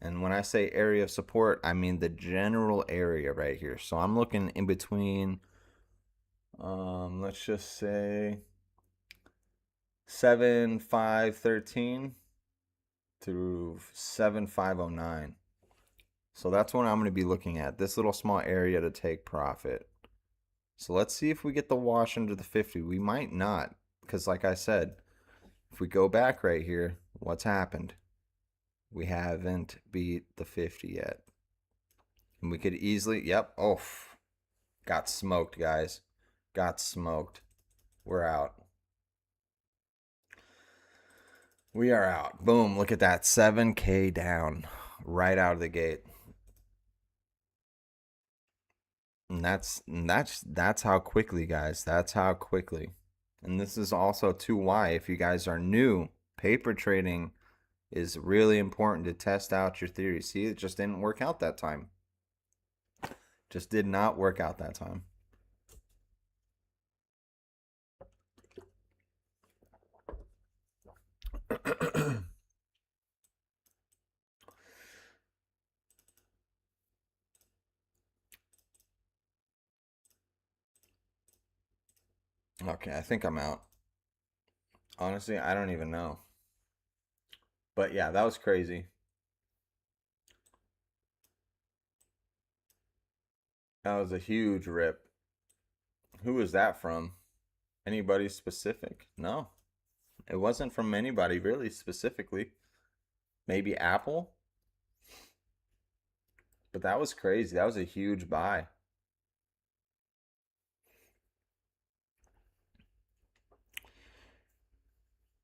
Speaker 1: And when I say area of support, I mean the general area right here. So I'm looking in between, let's just say 7,513 to 7,509. So that's what I'm going to be looking at. This little small area to take profit. So let's see if we get the wash under the 50. We might not, because like I said, if we go back right here, what's happened? We haven't beat the 50 yet. And we could easily, yep, oh, got smoked, guys. Got smoked. We're out. We are out. Boom, look at that. 7K down right out of the gate. And that's how quickly, guys. That's how quickly. And this is also too why, if you guys are new, paper trading is really important to test out your theory. See, it just didn't work out that time. Just did not work out that time. Okay, I think I'm out. Honestly, I don't even know. But yeah, that was crazy. That was a huge rip. Who was that from? Anybody specific? No. It wasn't from anybody really specifically. Maybe Apple? But that was crazy. That was a huge buy.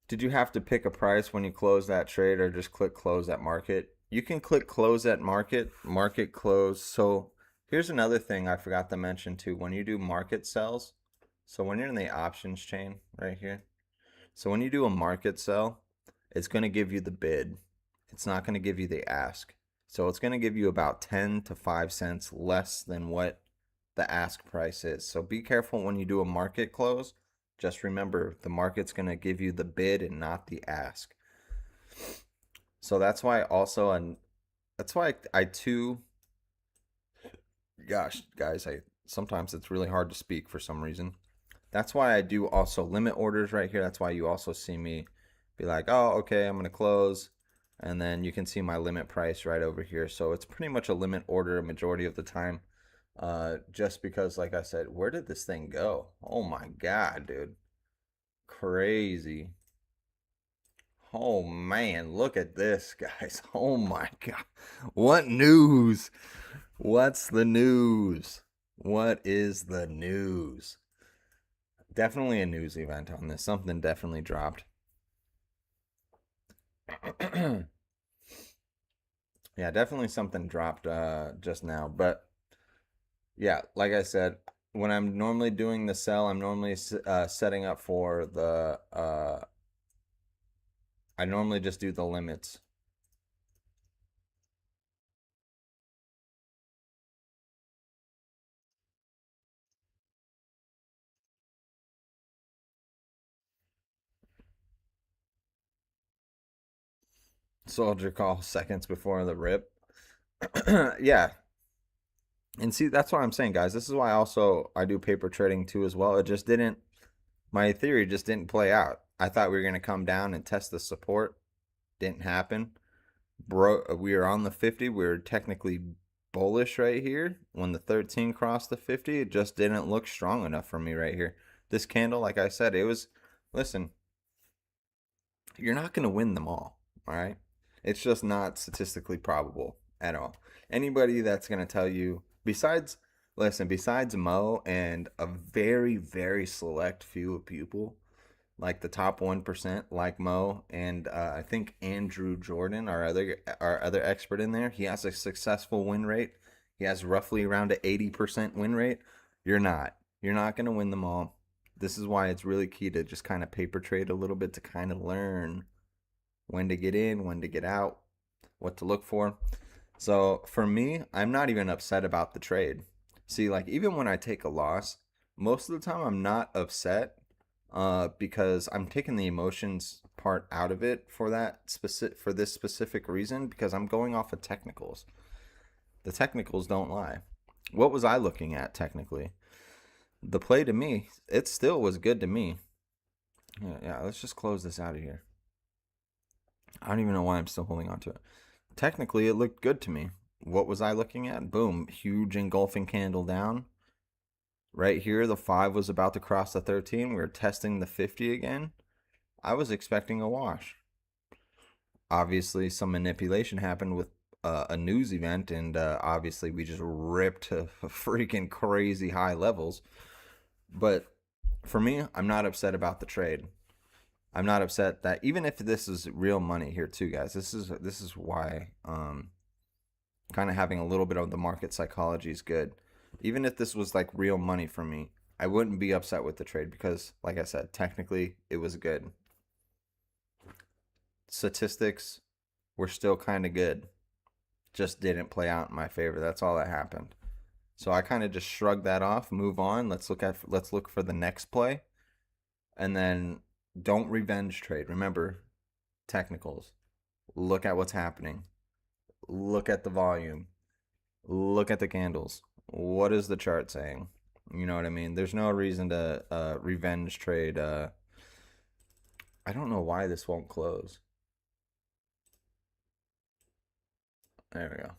Speaker 1: Did you have to pick a price when you close that trade or just click close at market? You can click close at market, market close. So here's another thing I forgot to mention too. When you do market sells, so when you're in the options chain right here, so when you do a market sell, it's going to give you the bid. It's not going to give you the ask. So it's going to give you about 10 to 5 cents less than what the ask price is. So be careful when you do a market close. Just remember the market's going to give you the bid and not the ask. So that's why also, and that's why I too, gosh, guys, I sometimes it's really hard to speak for some reason. That's why I do also limit orders right here. That's why you also see me be like, oh, okay, I'm going to close. And then you can see my limit price right over here. So it's pretty much a limit order a majority of the time. Just because, like I said, where did this thing go? Oh my God, dude. Crazy. Oh man, look at this, guys. Oh my God. What news? What's the news? What is the news? Definitely a news event on this. Something definitely dropped. Yeah, definitely something dropped just now. But yeah, like I said, when I'm normally doing the sell, I'm normally setting up for the. I normally just do the limits. Soldier call seconds before the rip. Yeah, and see that's what I'm saying, guys. This is why also I do paper trading too as well. It just didn't. My theory just didn't play out. I thought we were gonna come down and test the support. Didn't happen. Bro, we are on the 50. We were technically bullish right here. When the 13 crossed the 50, it just didn't look strong enough for me right here. This candle, like I said, it was, listen, you're not going to win them all right? It's just not statistically probable at all. Anybody that's going to tell you, besides, listen, besides Mo and a very, very select few of people, like the top 1%, like Mo and I think Andrew Jordan, our other expert in there. He has a successful win rate. He has roughly around an 80% win rate. You're not. You're not going to win them all. This is why it's really key to just kind of paper trade a little bit to kind of learn when to get in, when to get out, what to look for. So for me, I'm not even upset about the trade. See, like even when I take a loss, most of the time I'm not upset because I'm taking the emotions part out of it for this specific reason because I'm going off of technicals. The technicals don't lie. What was I looking at technically? The play to me, it still was good to me. Yeah, let's just close this out of here. I don't even know why I'm still holding on to it. Technically, it looked good to me. What was I looking at? Boom, huge engulfing candle down. Right here, the 5 was about to cross the 13. We were testing the 50 again. I was expecting a wash. Obviously, some manipulation happened with a news event, and obviously, we just ripped to freaking crazy high levels. But for me, I'm not upset about the trade. I'm not upset that even if this is real money here too, guys. This is why kind of having a little bit of the market psychology is good. Even if this was like real money for me, I wouldn't be upset with the trade because, like I said, technically it was good. Statistics, were still kind of good. Just didn't play out in my favor. That's all that happened. So I kind of just shrugged that off, move on. Let's look for the next play, and then don't revenge trade. Remember, technicals. Look at what's happening. Look at the volume. Look at the candles. What is the chart saying? You know what I mean? There's no reason to revenge trade. I don't know why this won't close. There we go.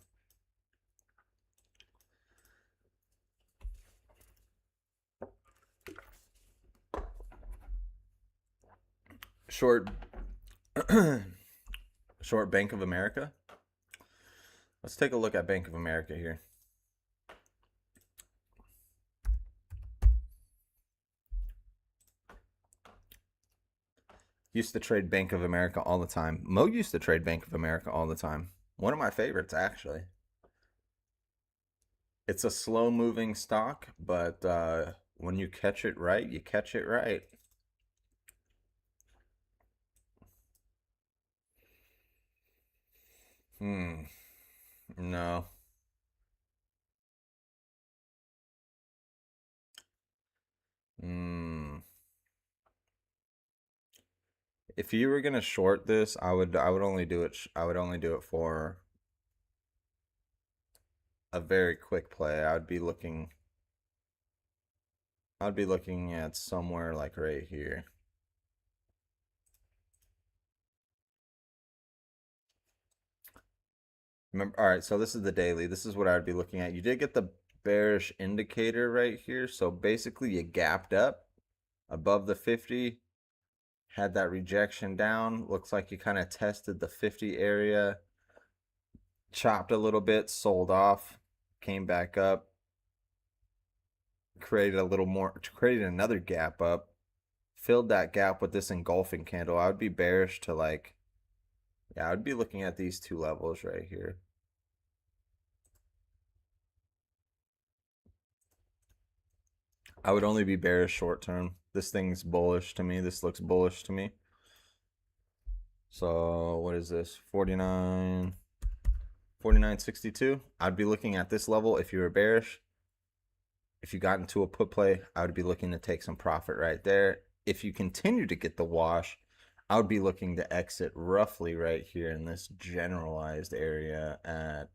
Speaker 1: Short short Bank of America. Let's take a look at Bank of America here. Used to trade Bank of America all the time. Mo used to trade Bank of America all the time. One of my favorites, actually. It's a slow moving stock, but when you catch it right, you catch it right. No. Hmm. If you were gonna short this, I would only do it. I would only do it for a very quick play. I'd be looking at somewhere like right here. Remember, all right, so this is the daily. This is what I'd be looking at. You did get the bearish indicator right here. So basically you gapped up above the 50, had that rejection down. Looks like you kind of tested the 50 area, chopped a little bit, sold off, came back up, created another gap up, filled that gap with this engulfing candle. I would be bearish to like, yeah, I would be looking at these two levels right here. I would only be bearish short term. This thing's bullish to me. This looks bullish to me. So what is this? 49.62. I'd be looking at this level if you were bearish. If you got into a put play, I would be looking to take some profit right there. If you continue to get the wash, I would be looking to exit roughly right here in this generalized area at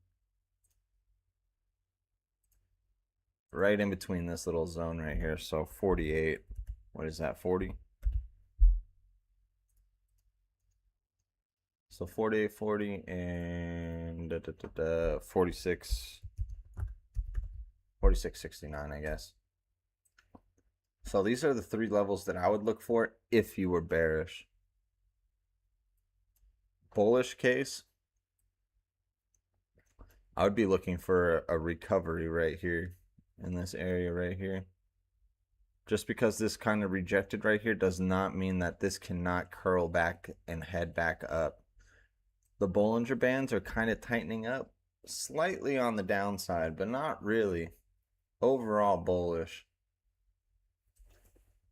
Speaker 1: right in between this little zone right here. So 48. What is that? 40? So 48, 40, and 46, 46.69, I guess. So these are the three levels that I would look for if you were bearish. Bullish case, I would be looking for a recovery right here in this area right here. Just because this kind of rejected right here does not mean that this cannot curl back and head back up. The Bollinger Bands are kind of tightening up slightly on the downside, but not really. Overall bullish.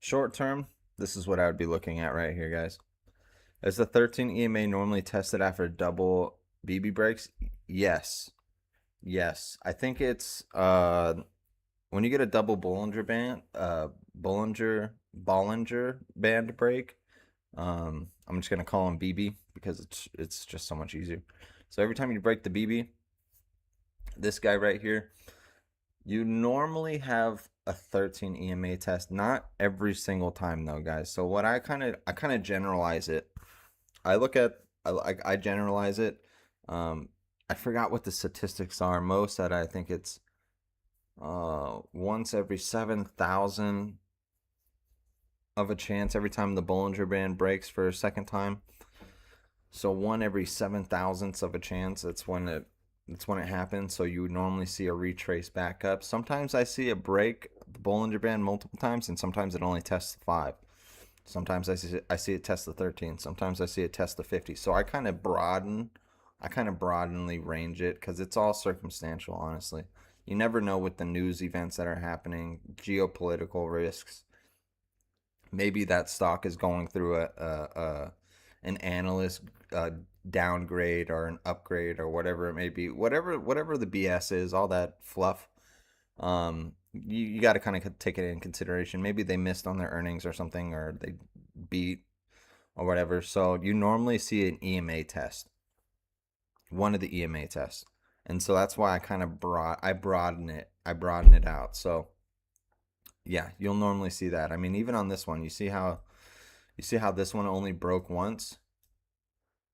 Speaker 1: Short term, this is what I would be looking at right here, guys. Is the 13 EMA normally tested after double BB breaks? Yes. Yes. I think it's when you get a double Bollinger band break, I'm just gonna call them BB because it's just so much easier. So every time you break the BB, this guy right here, you normally have a 13 EMA test. Not every single time though, guys. So what I kind of generalize it. I generalize it. I forgot what the statistics are. Mo said I think it's once every 7,000 of a chance every time the Bollinger Band breaks for a second time. So one every 7,000ths of a chance. That's when it happens. So you would normally see a retrace back up. Sometimes I see it break the Bollinger Band multiple times, and sometimes it only tests the 5. Sometimes I see it test the 13. Sometimes I see it test the 50. So I kind of broadenly range it because it's all circumstantial, honestly. You never know with the news events that are happening, geopolitical risks. Maybe that stock is going through an analyst downgrade or an upgrade or whatever it may be, whatever the BS is, all that fluff. You got to kind of take it in consideration. Maybe they missed on their earnings or something, or they beat or whatever. So you normally see an EMA test, one of the EMA tests, and so that's why I kind of broaden it out. So yeah, you'll normally see that. I mean, even on this one, you see how this one only broke once,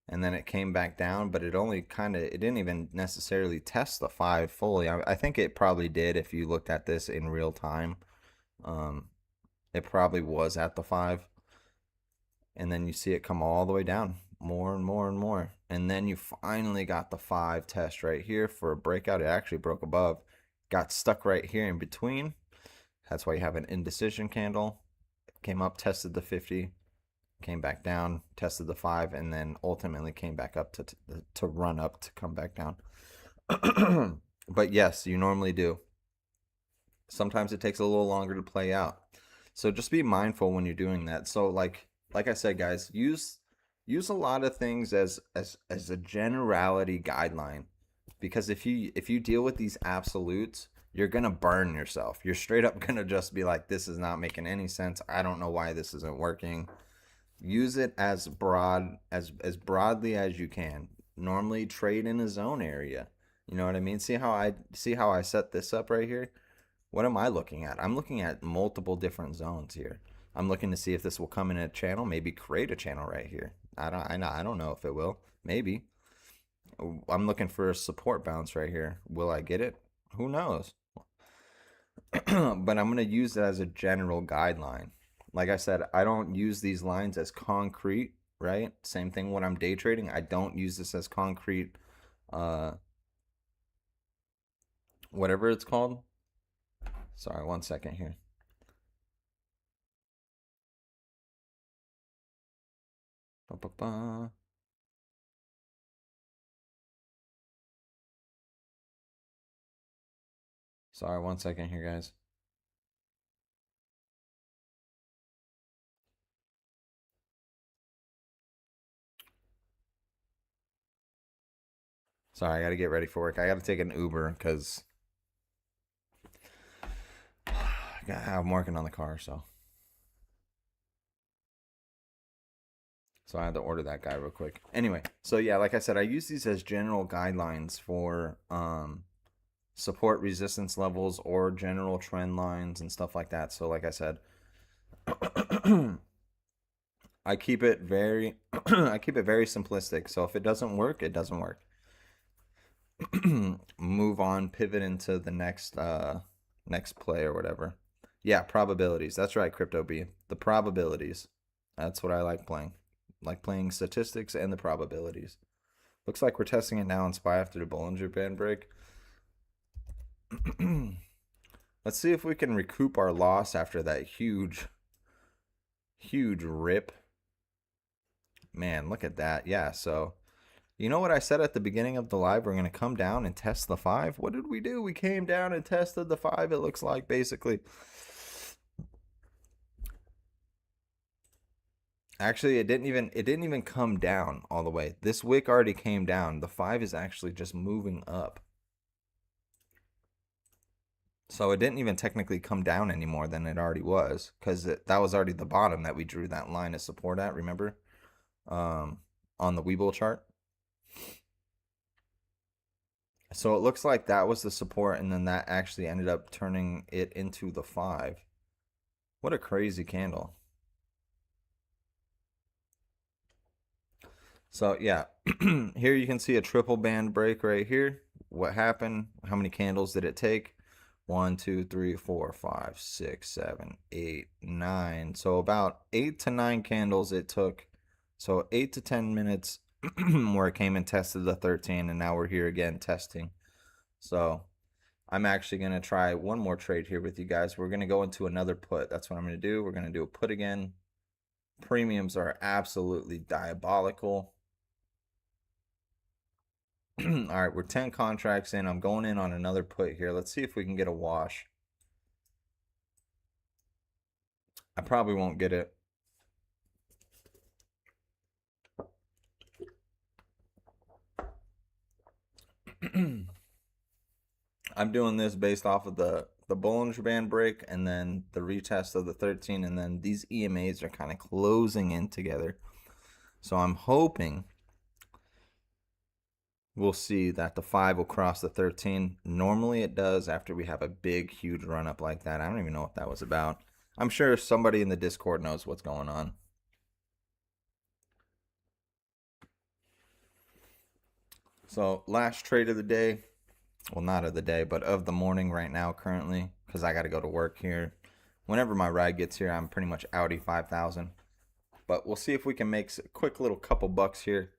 Speaker 1: and then it came back down, but it didn't even necessarily test the 5 fully. I think it probably did if you looked at this in real time. Um, it probably was at the 5, and then you see it come all the way down more and more and more, and then you finally got the 5 test right here for a breakout. It actually broke above, got stuck right here in between. That's why you have an indecision candle. Came up, tested the 50, came back down, tested the 5, and then ultimately came back up to run up to come back down. But yes, you normally do. Sometimes it takes a little longer to play out. So just be mindful when you're doing that. So like I said, guys, use a lot of things as a generality guideline, because if you deal with these absolutes, you're gonna burn yourself. You're straight up gonna just be like, this is not making any sense. I don't know why this isn't working. Use it as broadly as you can. Normally trade in a zone area. You know what I mean? See how I set this up right here? What am I looking at? I'm looking at multiple different zones here. I'm looking to see if this will come in a channel, maybe create a channel right here. I don't know if it will. Maybe. I'm looking for a support bounce right here. Will I get it? Who knows? But I'm going to use it as a general guideline. Like I said, I don't use these lines as concrete, right? Same thing when I'm day trading. I don't use this as concrete, uh, whatever it's called. Sorry, 1 second here. Ba-ba-ba. Sorry, 1 second here, guys. Sorry, I got to get ready for work. I got to take an Uber because I'm working on the car, so I had to order that guy real quick. Anyway, so yeah, like I said, I use these as general guidelines for support resistance levels or general trend lines and stuff like that. So like I said, I keep it very I keep it very simplistic. So if it doesn't work, it doesn't work. Move on, pivot into the next play or whatever. Yeah, probabilities. That's right, Crypto B. The probabilities. That's what I like playing. Like playing statistics and the probabilities. Looks like we're testing it now in SPY after the Bollinger Band break. Let's see if we can recoup our loss after that huge rip. Man, look at that. Yeah, so you know what I said at the beginning of the live? We're going to come down and test the 5. What did we do? We came down and tested the 5, it looks like, basically. Actually, it didn't even come down all the way. This wick already came down. The 5 is actually just moving up. So it didn't even technically come down any more than it already was, because that was already the bottom that we drew that line of support at, remember? On the Webull chart. So it looks like that was the support, and then that actually ended up turning it into the 5. What a crazy candle. So yeah, here you can see a triple band break right here. What happened? How many candles did it take? 1, 2, 3, 4, 5, 6, 7, 8, 9. So about 8 to 9 candles it took. So 8 to 10 minutes where it came and tested the 13, and now we're here again testing. So I'm actually going to try one more trade here with you guys. We're going to go into another put. That's what I'm going to do. We're going to do a put again. Premiums are absolutely diabolical. All right, we're 10 contracts in. I'm going in on another put here. Let's see if we can get a wash. I probably won't get it. I'm doing this based off of the Bollinger Band break and then the retest of the 13, and then these EMAs are kind of closing in together. So I'm hoping we'll see that the 5 will cross the 13. Normally it does after we have a big, huge run up like that. I don't even know what that was about. I'm sure somebody in the Discord knows what's going on. So last trade of the day, well, not of the day, but of the morning right now currently, because I got to go to work here. Whenever my ride gets here, I'm pretty much outie 5,000. But we'll see if we can make a quick little couple bucks here.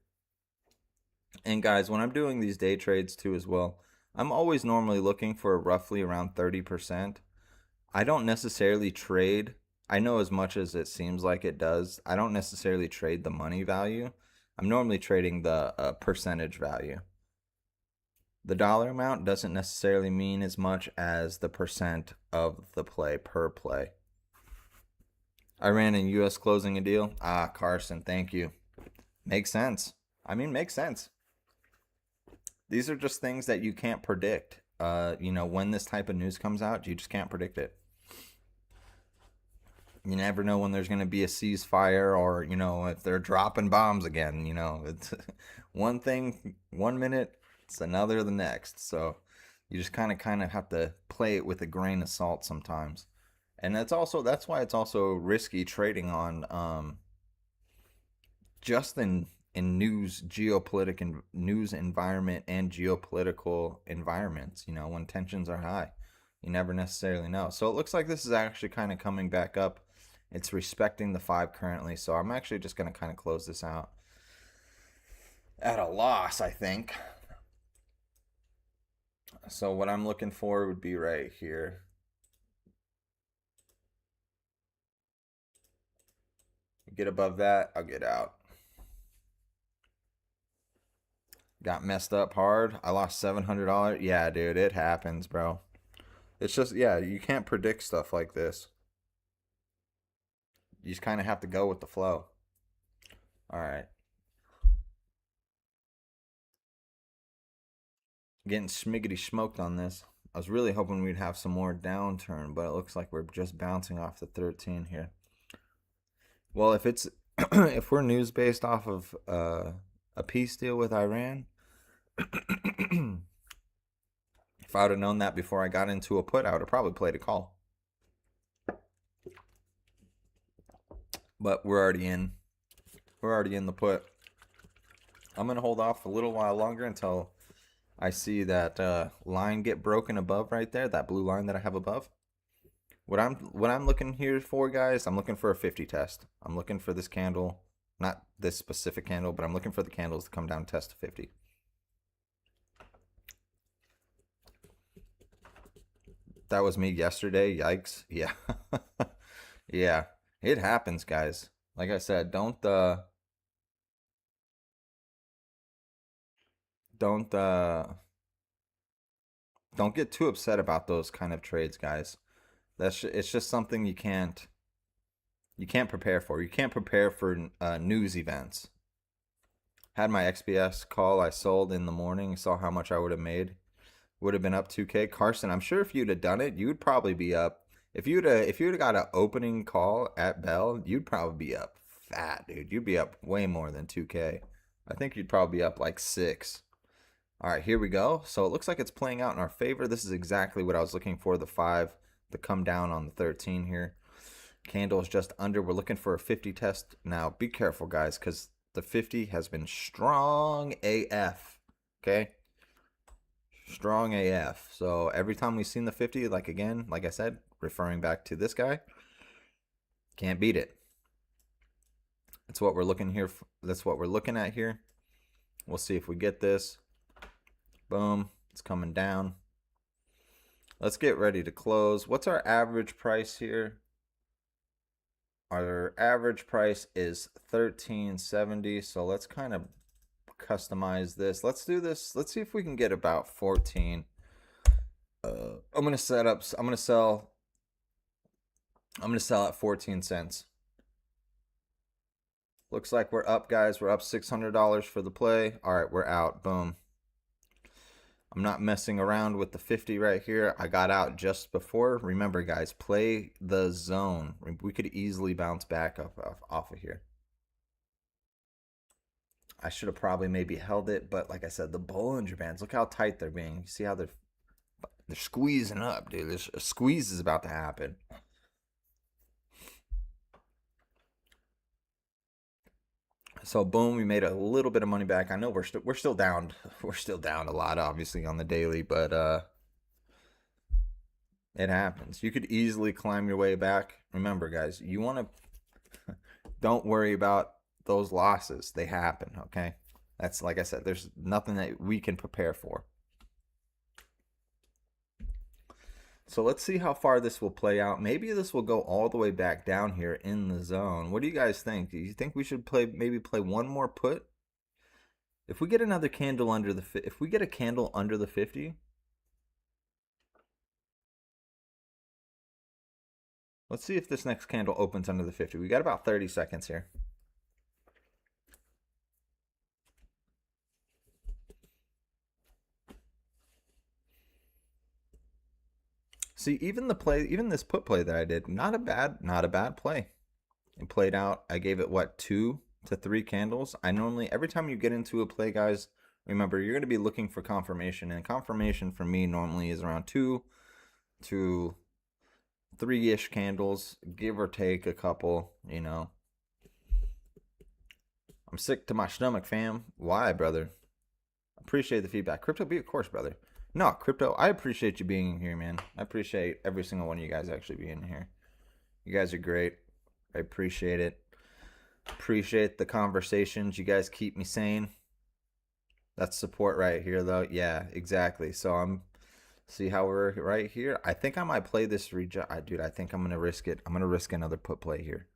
Speaker 1: And guys, when I'm doing these day trades too as well, I'm always normally looking for roughly around 30%. I don't necessarily trade. I know as much as it seems like it does, I don't necessarily trade the money value. I'm normally trading the percentage value. The dollar amount doesn't necessarily mean as much as the percent of the play per play. Iran and US closing a deal. Ah, Carson, thank you. Makes sense. I mean, makes sense. These are just things that you can't predict. When this type of news comes out, you just can't predict it. You never know when there's going to be a ceasefire or, if they're dropping bombs again. It's one thing 1 minute, it's another the next. So you just kind of have to play it with a grain of salt sometimes. And that's why it's also risky trading on just in news, geopolitical news environment and geopolitical environments, when tensions are high. You never necessarily know. So it looks like this is actually kind of coming back up. It's respecting the 5 currently. So I'm actually just going to kind of close this out at a loss, I think. So what I'm looking for would be right here. Get above that, I'll get out. Got messed up hard. I lost $700. Yeah, dude, it happens, bro. It's just, yeah, you can't predict stuff like this. You just kind of have to go with the flow. All right. Getting schmiggity smoked on this. I was really hoping we'd have some more downturn, but it looks like we're just bouncing off the 13 here. Well, if it's if we're news based off of a peace deal with Iran, if I would have known that before I got into a put, I would have probably played a call. But we're already in. We're already in the put. I'm going to hold off a little while longer until I see that line get broken above right there, that blue line that I have above. What I'm looking here for, guys, I'm looking for a 50 test. I'm looking for this candle, not this specific candle, but I'm looking for the candles to come down and test to 50. That was me yesterday. Yikes. Yeah. Yeah. It happens, guys. Like I said, don't don't get too upset about those kind of trades, guys. It's just something you can't prepare for. You can't prepare for news events. Had my XPS call, I sold in the morning, saw how much I would have made. Would have been up 2K. Carson, I'm sure if you'd have done it, you'd probably be up. If you'd have got an opening call at Bell, you'd probably be up fat, dude. You'd be up way more than 2K. I think you'd probably be up like 6. All right, here we go. So it looks like it's playing out in our favor. This is exactly what I was looking for, the 5 to come down on the 13 here. Candle is just under. We're looking for a 50 test. Now, be careful, guys, because the 50 has been strong AF, okay? Strong AF. So every time we've seen the 50, like I said, referring back to this guy, can't beat it. That's what we're looking here. That's what we're looking at here. We'll see if we get this. Boom. It's coming down. Let's get ready to close. What's our average price here? Our average price is $13.70. So let's kind of customize this. Let's do this. Let's see if we can get about 14. I'm gonna sell at 14 cents. Looks like we're up, guys. We're up $600 for the play. All right, we're out. Boom. I'm not messing around with the 50 right here. I got out just before. Remember, guys, play the zone. We could easily bounce back off of here. I should have probably maybe held it, but like I said, the Bollinger Bands, look how tight they're being. You see how they're squeezing up, dude. This a squeeze is about to happen. So boom, we made a little bit of money back. I know we're still down. We're still down a lot, obviously, on the daily, but it happens. You could easily climb your way back. Remember, guys, you want to don't worry about those losses. They happen, okay? That's like I said, there's nothing that we can prepare for. So let's see how far this will play out. Maybe this will go all the way back down here in the zone. What do you guys think? Do you think we should maybe play one more put? If we get another candle under the if we get a candle under the 50, let's see if this next candle opens under the 50. We got about 30 seconds here. See, even this put play that I did, not a bad play. It played out. I gave it what, 2 to 3 candles. I normally, every time you get into a play, guys, remember you're going to be looking for confirmation, and confirmation for me normally is around 2 to 3-ish candles, give or take a couple, you know. I'm sick to my stomach, fam. Why, brother? Appreciate the feedback. Crypto B, of course, brother. No, Crypto, I appreciate you being here, man. I appreciate every single one of you guys actually being here. You guys are great. I appreciate it. Appreciate the conversations. You guys keep me sane. That's support right here, though. Yeah, exactly. So see how we're right here. I think I might play this dude. I think I'm gonna risk it. I'm gonna risk another put play here,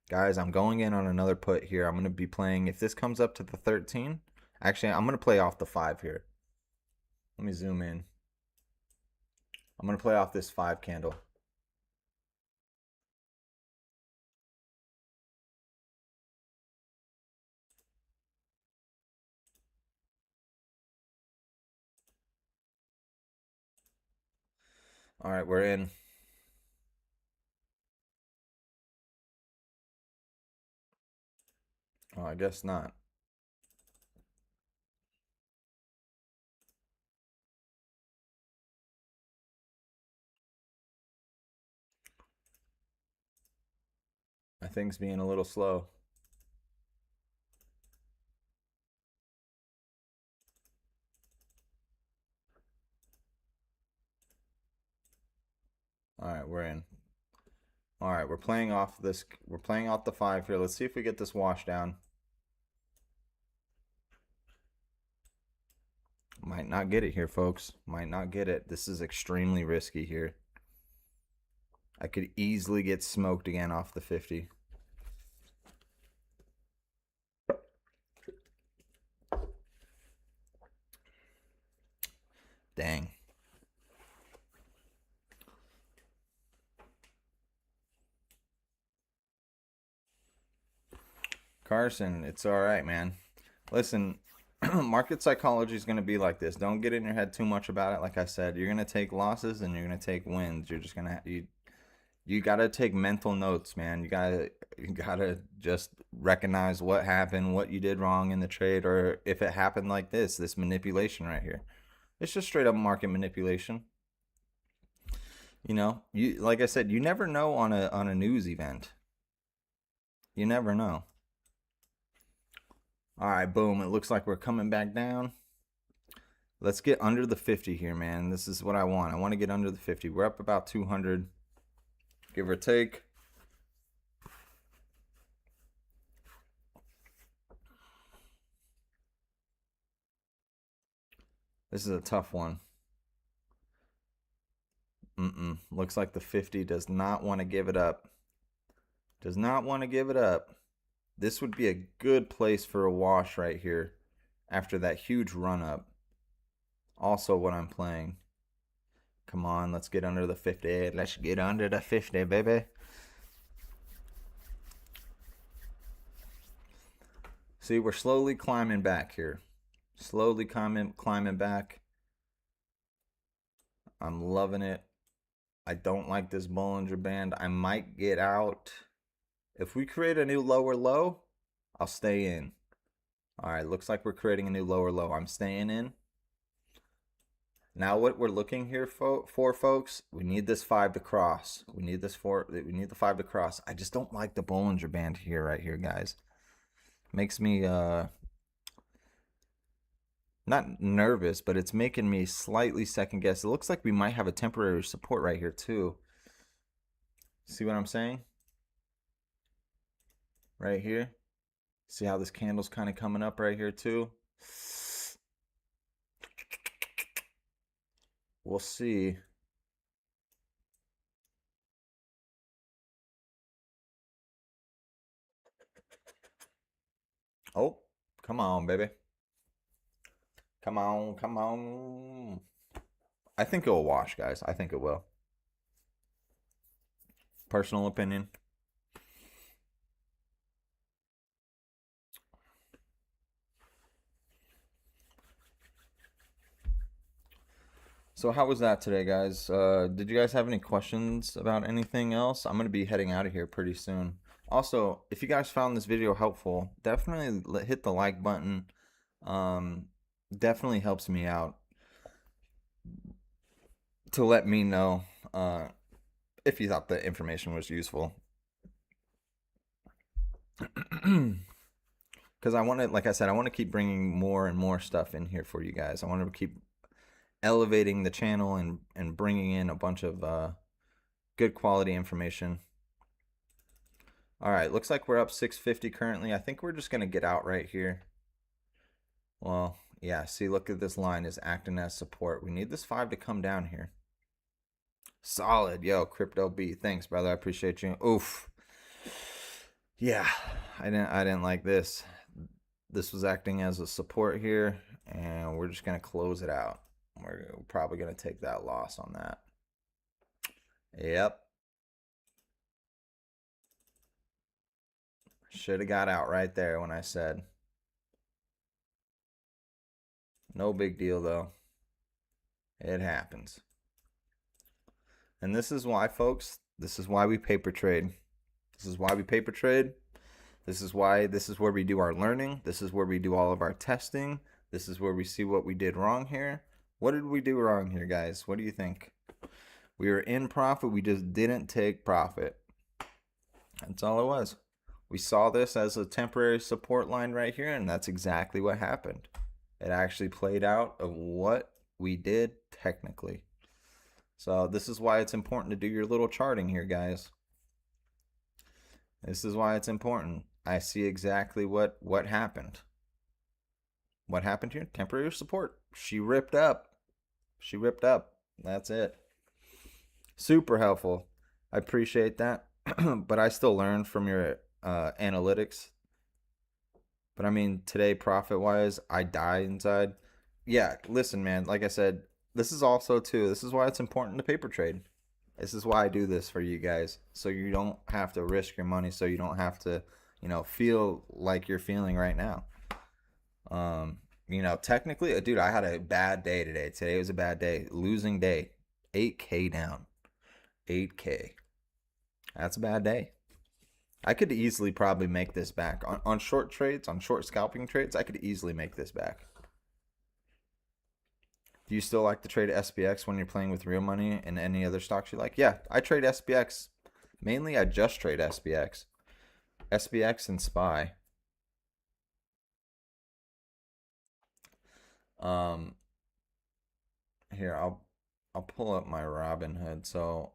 Speaker 1: guys. I'm going in on another put here. I'm gonna be playing if this comes up to the 13. Actually, I'm gonna play off the 5 here. Let me zoom in. I'm gonna play off this 5 candle. All right, we're in. Oh, I guess not. I think's being a little slow. All right, we're in. All right, we're playing off this. We're playing off the 5 here. Let's see if we get this wash down. Might not get it here, folks. Might not get it. This is extremely risky here. I could easily get smoked again off the 50. Dang. Carson, it's all right, man. Listen, market psychology is going to be like this. Don't get in your head too much about it. Like I said, you're going to take losses and you're going to take wins. You're just going to you got to take mental notes, man. You got to just recognize what happened, what you did wrong in the trade, or if it happened like this manipulation right here. It's just straight up market manipulation. You know, you like I said, you never know on a news event. You never know. All right, boom. It looks like we're coming back down. Let's get under the 50 here, man. This is what I want. I want to get under the 50. We're up about 200, give or take. This is a tough one. Looks like the 50 does not want to give it up. Does not want to give it up. This would be a good place for a wash right here after that huge run up. Also what I'm playing. Come on, let's get under the 50. Let's get under the 50, baby. See, we're slowly climbing back here. Slowly climbing back. I'm loving it. I don't like this Bollinger Band. I might get out. If we create a new lower low, I'll stay in. All right, looks like we're creating a new lower low. I'm staying in. Now what we're looking here for folks, we need this 5 to cross. We need the 5 to cross. I just don't like the Bollinger Band here, right here, guys. Makes me not nervous, but it's making me slightly second guess. It looks like we might have a temporary support right here too. See what I'm saying? Right here. See how this candle's kind of coming up right here too? We'll see. Oh, come on, baby. Come on, come on. I think it will wash, guys. I think it will. Personal opinion. So how was that today, guys? Did you guys have any questions about anything else? I'm going to be heading out of here pretty soon. Also, if you guys found this video helpful, definitely hit the like button. Definitely helps me out to let me know if you thought the information was useful. Because I want to, like I said, I want to keep bringing more and more stuff in here for you guys. I want to keep elevating the channel and bringing in a bunch of good quality information. All right, looks like we're up 650 currently. I think we're just going to get out right here. Well, yeah, see, look at this line is acting as support. We need this 5 to come down here. Solid. Yo, Crypto B. Thanks, brother. I appreciate you. Oof. Yeah, I didn't like this. This was acting as a support here, and we're just going to close it out. We're probably going to take that loss on that. Yep. Should have got out right there when I said. No big deal, though. It happens. And this is why, folks, this is why we paper trade. This is why we paper trade. This is where we do our learning. This is where we do all of our testing. This is where we see what we did wrong here. What did we do wrong here, guys? What do you think? We were in profit. We just didn't take profit. That's all it was. We saw this as a temporary support line right here, and that's exactly what happened. It actually played out of what we did technically. So this is why it's important to do your little charting here, guys. This is why it's important. I see exactly what happened. What happened here? Temporary support. She ripped up. She ripped up. That's it. Super helpful. I appreciate that. But I still learn from your analytics. But I mean, today, profit-wise, I die inside. Yeah, listen, man. Like I said, this is also, too, this is why it's important to paper trade. This is why I do this for you guys. So you don't have to risk your money. So you don't have to, feel like you're feeling right now. Technically, dude, I had a bad day today. Today was a bad day. Losing day. 8K down. 8K. That's a bad day. I could easily probably make this back. On short trades, on short scalping trades, I could easily make this back. Do you still like to trade SPX when you're playing with real money and any other stocks you like? Yeah, I trade SPX. Mainly, I just trade SPX. SPX and SPY. Here, I'll pull up my Robinhood. So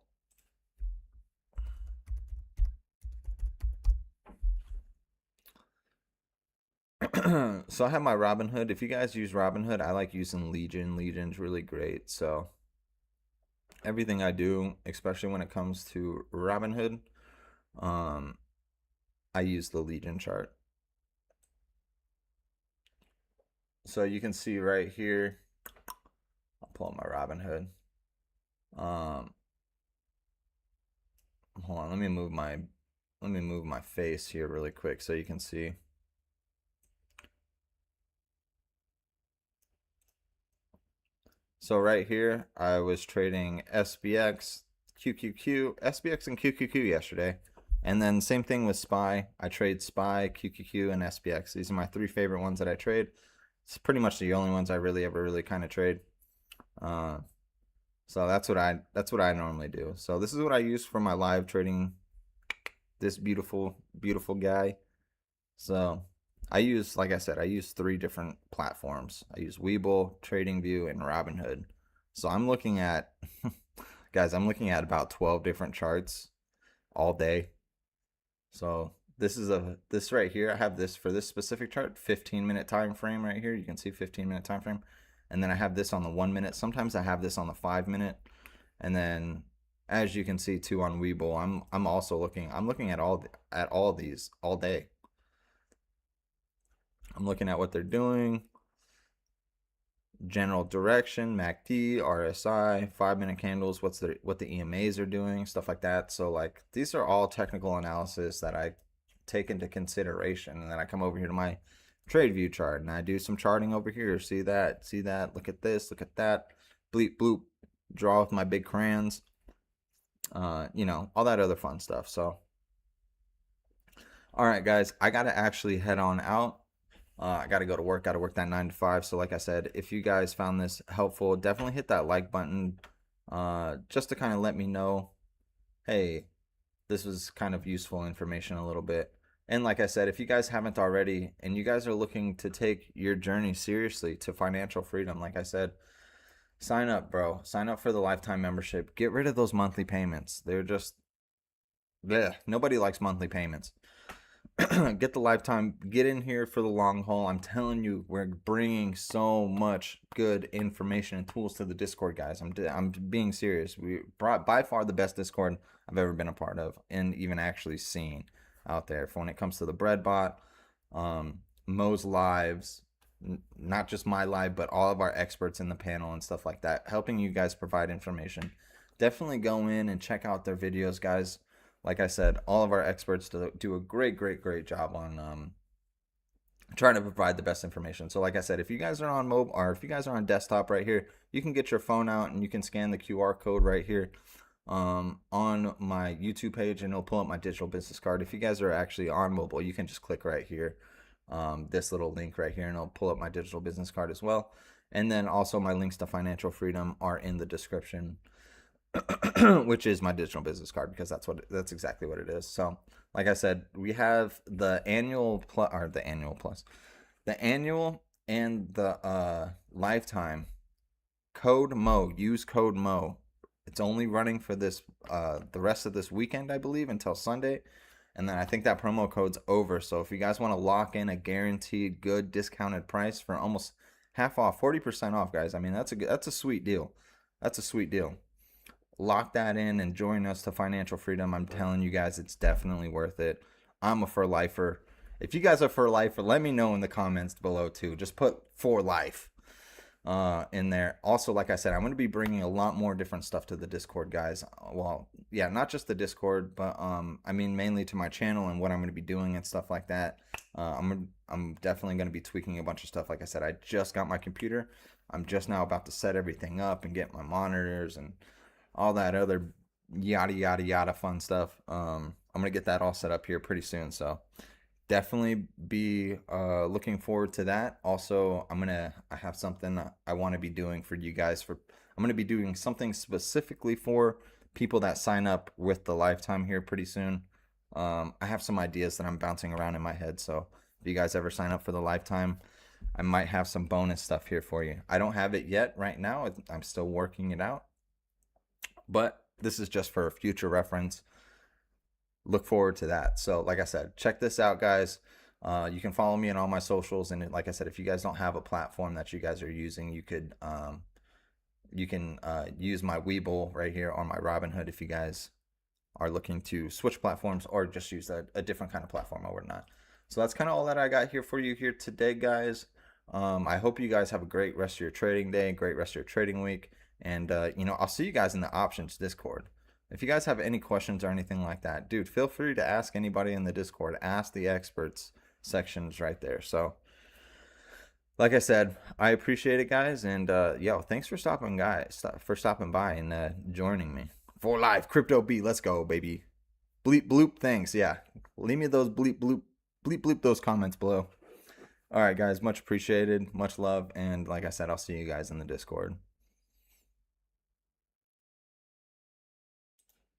Speaker 1: so I have my Robinhood. If you guys use Robinhood, I like using Legion. Legion's really great. So everything I do, especially when it comes to Robinhood, I use the Legion chart. So you can see right here, I'll pull up my Robinhood. Hold on, let me move my face here really quick so you can see. So right here, I was trading SPX, QQQ, SPX and QQQ yesterday. And then same thing with SPY. I trade SPY, QQQ, and SPX. These are my three favorite ones that I trade. It's pretty much the only ones I really ever really kind of trade. Uh, so that's what I normally do. So this is what I use for my live trading. This beautiful guy. So I use, like I said, I use three different platforms. I use Webull, TradingView, and Robinhood. So I'm looking at, guys, I'm looking at about 12 different charts all day. So this right here, I have this for this specific chart, 15-minute time frame right here. You can see 15-minute time frame. And then I have this on the 1 minute. Sometimes I have this on the 5 minute. And then as you can see too on Webull, I'm also looking at all these all day. I'm looking at what they're doing, general direction, MACD, RSI, 5-minute candles, what the EMAs are doing, stuff like that. So like these are all technical analysis that I take into consideration, and then I come over here to my TradeView chart and I do some charting over here. See that, look at this, look at that, bleep bloop, draw with my big crayons, you know, all that other fun stuff. So all right guys, I gotta actually head on out. I got to go to work, got to work that 9 to 5. So like I said, if you guys found this helpful, definitely hit that like button just to kind of let me know, hey, this was kind of useful information a little bit. And like I said, if you guys haven't already and you guys are looking to take your journey seriously to financial freedom, like I said, sign up, bro. Sign up for the lifetime membership. Get rid of those monthly payments. They're just, yeah, nobody likes monthly payments. Get the lifetime, get in here for the long haul. I'm telling you, we're bringing so much good information and tools to the Discord, guys. I'm being serious. We brought by far the best Discord I've ever been a part of and even actually seen out there. For when it comes to the Breadbot, Mo's lives, not just my live, but all of our experts in the panel and stuff like that, helping you guys provide information. Definitely go in and check out their videos, guys. Like I said, all of our experts do a great job on trying to provide the best information. So like I said, if you guys are on mobile or if you guys are on desktop right here, you can get your phone out and you can scan the QR code right here on my YouTube page and it'll pull up my digital business card. If you guys are actually on mobile, you can just click right here, this little link right here, and it'll pull up my digital business card as well. And then also my links to financial freedom are in the description. Which is my digital business card, because that's exactly what it is. So like I said, we have the annual and the lifetime. Code Mo, use code Mo. It's only running for this the rest of this weekend, I believe, until Sunday, and then I think that promo code's over. So if you guys want to lock in a guaranteed good discounted price for almost half off, 40% off, guys, I mean that's a sweet deal. That's a sweet deal. Lock that in and join us to financial freedom. I'm telling you guys, it's definitely worth it. I'm a for lifer. If you guys are for lifer, let me know in the comments below too. Just put for life in there. Also, like I said, I'm going to be bringing a lot more different stuff to the Discord, guys. Well, yeah, not just the Discord, but I mean mainly to my channel and what I'm going to be doing and stuff like that. I'm definitely going to be tweaking a bunch of stuff. Like I said, I just got my computer. I'm just now about to set everything up and get my monitors and all that other yada fun stuff. I'm gonna get that all set up here pretty soon, so definitely be looking forward to that. Also, I have something I want to be doing for you guys. I'm gonna be doing something specifically for people that sign up with the lifetime here pretty soon. I have some ideas that I'm bouncing around in my head, so if you guys ever sign up for the lifetime, I might have some bonus stuff here for you. I don't have it yet right now. I'm still working it out, but this is just for future reference. Look forward to that. So like I said, check this out, guys. You can follow me on all my socials, and like I said, if you guys don't have a platform that you guys are using, you can use my Webull right here on my Robinhood if you guys are looking to switch platforms or just use a different kind of platform or whatnot. So that's kind of all that I got here for you here today, guys. I hope you guys have a great rest of your trading day, great rest of your trading week. And, you know, I'll see you guys in the options Discord. If you guys have any questions or anything like that, dude, feel free to ask anybody in the Discord. Ask the experts sections right there. So like I said, I appreciate it, guys, and yo, thanks for stopping by and joining me for live crypto beat. Let's go, baby. Bleep bloop. Thanks. Yeah, leave me those bleep bloop those comments below. All right, guys, much appreciated, much love, and like I said, I'll see you guys in the Discord.